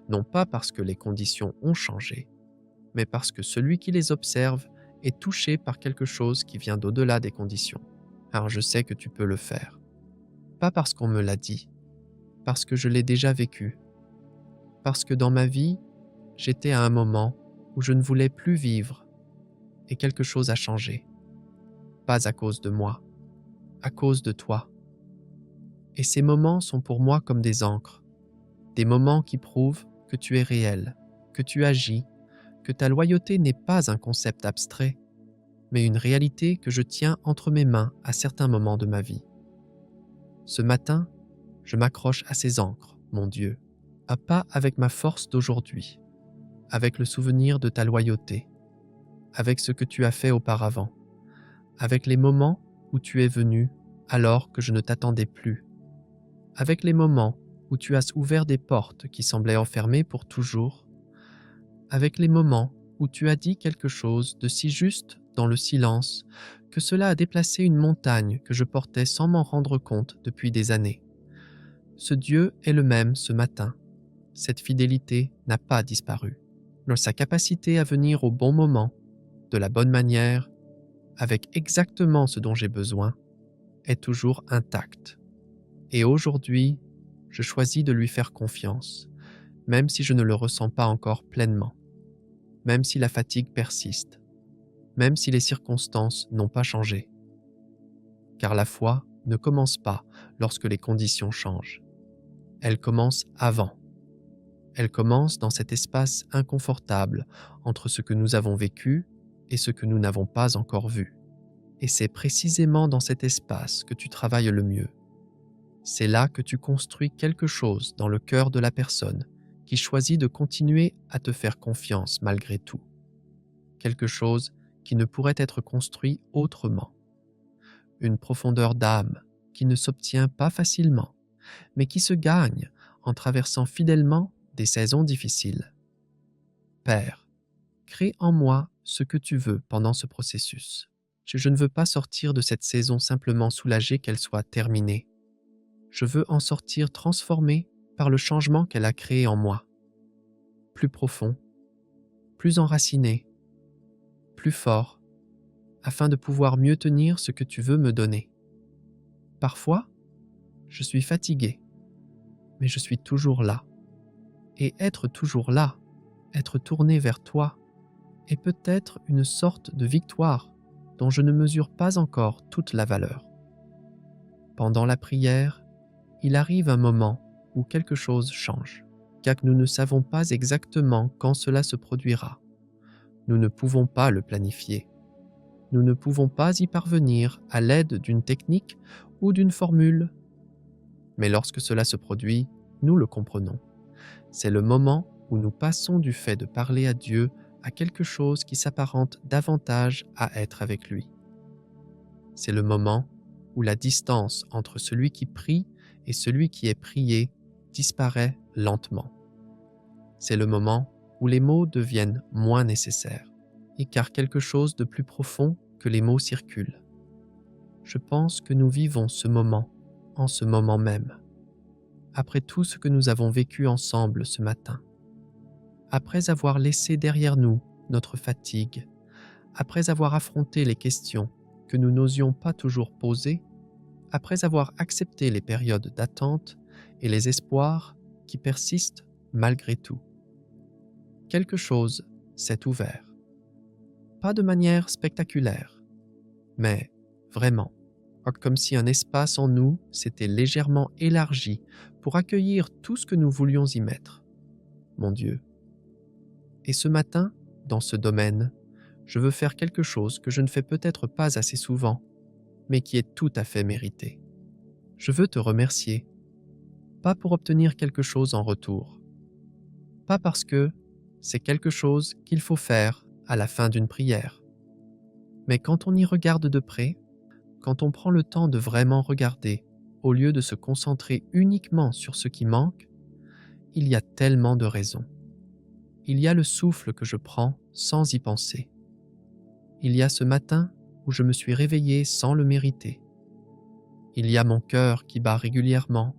A: non pas parce que les conditions ont changé, mais parce que celui qui les observe est touché par quelque chose qui vient d'au-delà des conditions. Alors je sais que tu peux le faire. Pas parce qu'on me l'a dit, parce que je l'ai déjà vécu. Parce que dans ma vie, j'étais à un moment où je ne voulais plus vivre et quelque chose a changé. Pas à cause de moi, à cause de toi. Et ces moments sont pour moi comme des encres, des moments qui prouvent que tu es réel, que tu agis, que ta loyauté n'est pas un concept abstrait, mais une réalité que je tiens entre mes mains à certains moments de ma vie. Ce matin, je m'accroche à ces encres, mon Dieu, pas avec ma force d'aujourd'hui, avec le souvenir de ta loyauté, avec ce que tu as fait auparavant, avec les moments où tu es venu alors que je ne t'attendais plus, avec les moments où tu as ouvert des portes qui semblaient enfermées pour toujours, avec les moments où tu as dit quelque chose de si juste dans le silence que cela a déplacé une montagne que je portais sans m'en rendre compte depuis des années. Ce Dieu est le même ce matin. Cette fidélité n'a pas disparu. Sa capacité à venir au bon moment, de la bonne manière, avec exactement ce dont j'ai besoin, est toujours intacte. Et aujourd'hui, je choisis de lui faire confiance, même si je ne le ressens pas encore pleinement, même si la fatigue persiste, même si les circonstances n'ont pas changé. Car la foi ne commence pas lorsque les conditions changent. Elle commence avant. Elle commence dans cet espace inconfortable entre ce que nous avons vécu et ce que nous n'avons pas encore vu. Et c'est précisément dans cet espace que tu travailles le mieux. C'est là que tu construis quelque chose dans le cœur de la personne qui choisit de continuer à te faire confiance malgré tout. Quelque chose qui ne pourrait être construit autrement. Une profondeur d'âme qui ne s'obtient pas facilement, mais qui se gagne en traversant fidèlement des saisons difficiles. Père, crée en moi ce que tu veux pendant ce processus. Je ne veux pas sortir de cette saison simplement soulagé qu'elle soit terminée. Je veux en sortir transformé par le changement qu'elle a créé en moi. Plus profond, plus enraciné, plus fort, afin de pouvoir mieux tenir ce que tu veux me donner. Parfois, je suis fatigué, mais je suis toujours là. Et être toujours là, être tourné vers toi, est peut-être une sorte de victoire dont je ne mesure pas encore toute la valeur. Pendant la prière, il arrive un moment où quelque chose change, car nous ne savons pas exactement quand cela se produira. Nous ne pouvons pas le planifier. Nous ne pouvons pas y parvenir à l'aide d'une technique ou d'une formule. Mais lorsque cela se produit, nous le comprenons. C'est le moment où nous passons du fait de parler à Dieu à quelque chose qui s'apparente davantage à être avec lui. C'est le moment où la distance entre celui qui prie et celui qui est prié disparaît lentement. C'est le moment où les mots deviennent moins nécessaires, et car quelque chose de plus profond que les mots circule. Je pense que nous vivons ce moment en ce moment même, après tout ce que nous avons vécu ensemble ce matin. Après avoir laissé derrière nous notre fatigue, après avoir affronté les questions que nous n'osions pas toujours poser, après avoir accepté les périodes d'attente et les espoirs qui persistent malgré tout. Quelque chose s'est ouvert. Pas de manière spectaculaire, mais vraiment, comme si un espace en nous s'était légèrement élargi pour accueillir tout ce que nous voulions y mettre. Mon Dieu. Et ce matin, dans ce domaine, je veux faire quelque chose que je ne fais peut-être pas assez souvent, mais qui est tout à fait mérité. Je veux te remercier, pas pour obtenir quelque chose en retour, pas parce que c'est quelque chose qu'il faut faire à la fin d'une prière, mais quand on y regarde de près, quand on prend le temps de vraiment regarder, au lieu de se concentrer uniquement sur ce qui manque, il y a tellement de raisons. Il y a le souffle que je prends sans y penser. Il y a ce matin où je me suis réveillé sans le mériter. Il y a mon cœur qui bat régulièrement,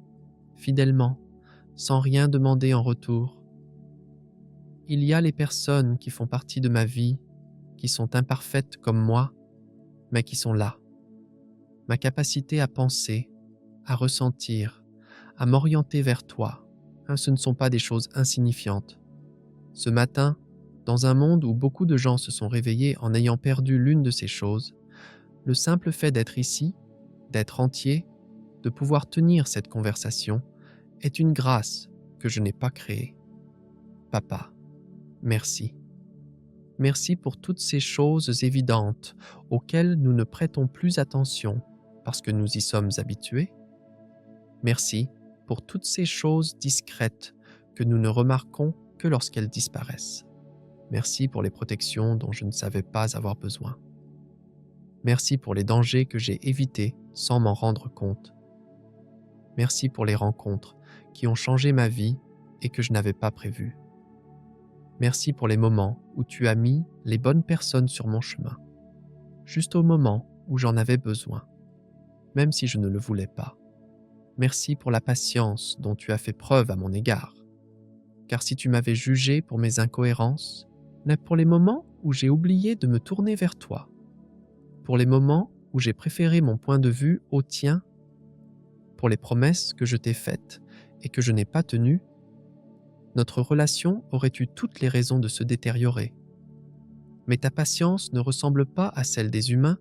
A: fidèlement, sans rien demander en retour. Il y a les personnes qui font partie de ma vie, qui sont imparfaites comme moi, mais qui sont là. Ma capacité à penser, à ressentir, à m'orienter vers toi, ce ne sont pas des choses insignifiantes. Ce matin, dans un monde où beaucoup de gens se sont réveillés en ayant perdu l'une de ces choses, le simple fait d'être ici, d'être entier, de pouvoir tenir cette conversation, est une grâce que je n'ai pas créée. Papa, merci. Merci pour toutes ces choses évidentes auxquelles nous ne prêtons plus attention parce que nous y sommes habitués. Merci pour toutes ces choses discrètes que nous ne remarquons que lorsqu'elles disparaissent. Merci pour les protections dont je ne savais pas avoir besoin. Merci pour les dangers que j'ai évités sans m'en rendre compte. Merci pour les rencontres qui ont changé ma vie et que je n'avais pas prévues. Merci pour les moments où tu as mis les bonnes personnes sur mon chemin, juste au moment où j'en avais besoin, même si je ne le voulais pas. Merci pour la patience dont tu as fait preuve à mon égard, car si tu m'avais jugé pour mes incohérences, mais pour les moments où j'ai oublié de me tourner vers toi, pour les moments où j'ai préféré mon point de vue au tien, pour les promesses que je t'ai faites et que je n'ai pas tenues, notre relation aurait eu toutes les raisons de se détériorer. Mais ta patience ne ressemble pas à celle des humains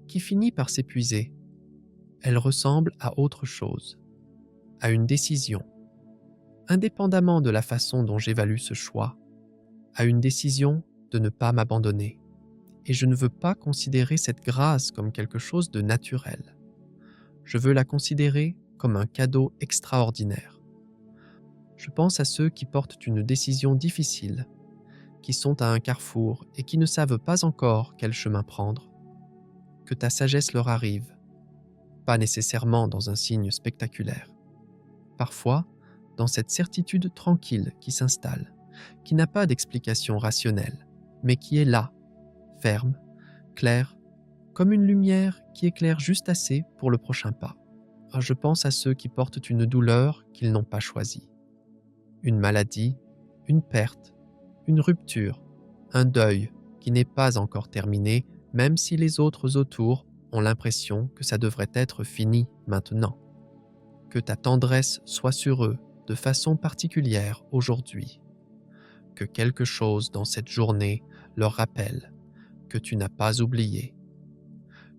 A: qui finit par s'épuiser. Elle ressemble à autre chose, à une décision. Indépendamment de la façon dont j'évalue ce choix, à une décision de ne pas m'abandonner. Et je ne veux pas considérer cette grâce comme quelque chose de naturel. Je veux la considérer comme un cadeau extraordinaire. Je pense à ceux qui portent une décision difficile, qui sont à un carrefour et qui ne savent pas encore quel chemin prendre. Que ta sagesse leur arrive. pas nécessairement dans un signe spectaculaire. Parfois, dans cette certitude tranquille qui s'installe, qui n'a pas d'explication rationnelle, mais qui est là, ferme, claire, comme une lumière qui éclaire juste assez pour le prochain pas. Je pense à ceux qui portent une douleur qu'ils n'ont pas choisie. Une maladie, une perte, une rupture, un deuil qui n'est pas encore terminé, même si les autres autour ont l'impression que ça devrait être fini maintenant. Que ta tendresse soit sur eux de façon particulière aujourd'hui. Que quelque chose dans cette journée leur rappelle que tu n'as pas oublié.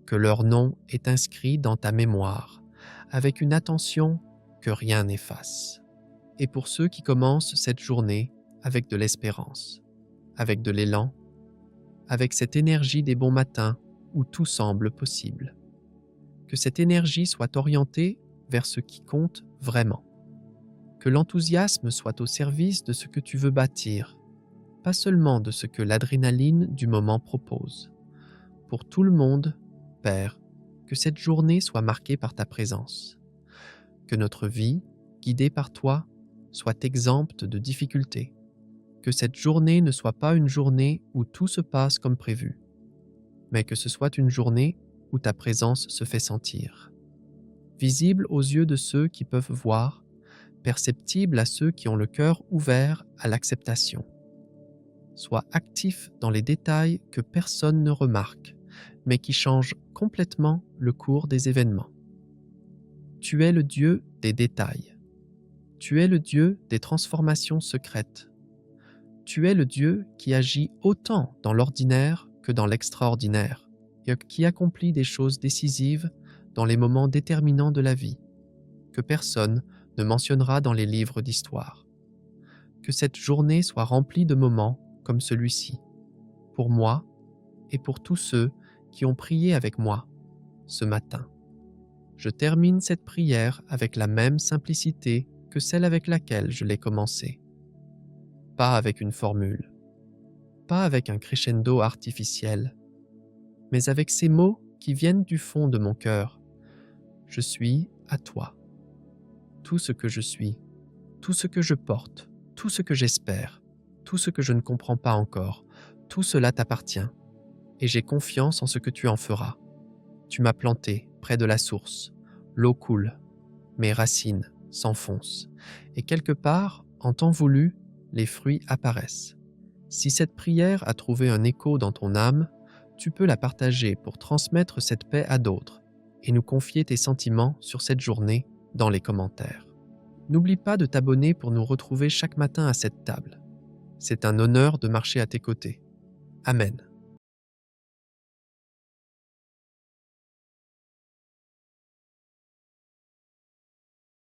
A: Que leur nom est inscrit dans ta mémoire avec une attention que rien n'efface. Et pour ceux qui commencent cette journée avec de l'espérance, avec de l'élan, avec cette énergie des bons matins où tout semble possible. Que cette énergie soit orientée vers ce qui compte vraiment. Que l'enthousiasme soit au service de ce que tu veux bâtir, pas seulement de ce que l'adrénaline du moment propose. Pour tout le monde, Père, que cette journée soit marquée par ta présence. Que notre vie, guidée par toi, soit exempte de difficultés. Que cette journée ne soit pas une journée où tout se passe comme prévu, mais que ce soit une journée où ta présence se fait sentir. Visible aux yeux de ceux qui peuvent voir, perceptible à ceux qui ont le cœur ouvert à l'acceptation. Sois actif dans les détails que personne ne remarque, mais qui changent complètement le cours des événements. Tu es le Dieu des détails. Tu es le Dieu des transformations secrètes. Tu es le Dieu qui agit autant dans l'ordinaire que dans l'extraordinaire, et qui accomplit des choses décisives dans les moments déterminants de la vie, que personne ne mentionnera dans les livres d'histoire. Que cette journée soit remplie de moments comme celui-ci, pour moi et pour tous ceux qui ont prié avec moi ce matin. Je termine cette prière avec la même simplicité que celle avec laquelle je l'ai commencée. Pas avec une formule, pas avec un crescendo artificiel, mais avec ces mots qui viennent du fond de mon cœur. Je suis à toi. Tout ce que je suis, tout ce que je porte, tout ce que j'espère, tout ce que je ne comprends pas encore, tout cela t'appartient, et j'ai confiance en ce que tu en feras. Tu m'as planté près de la source, l'eau coule, mes racines s'enfoncent, et quelque part, en temps voulu, les fruits apparaissent. Si cette prière a trouvé un écho dans ton âme, tu peux la partager pour transmettre cette paix à d'autres et nous confier tes sentiments sur cette journée dans les commentaires. N'oublie pas de t'abonner pour nous retrouver chaque matin à cette table. C'est un honneur de marcher à tes côtés. Amen.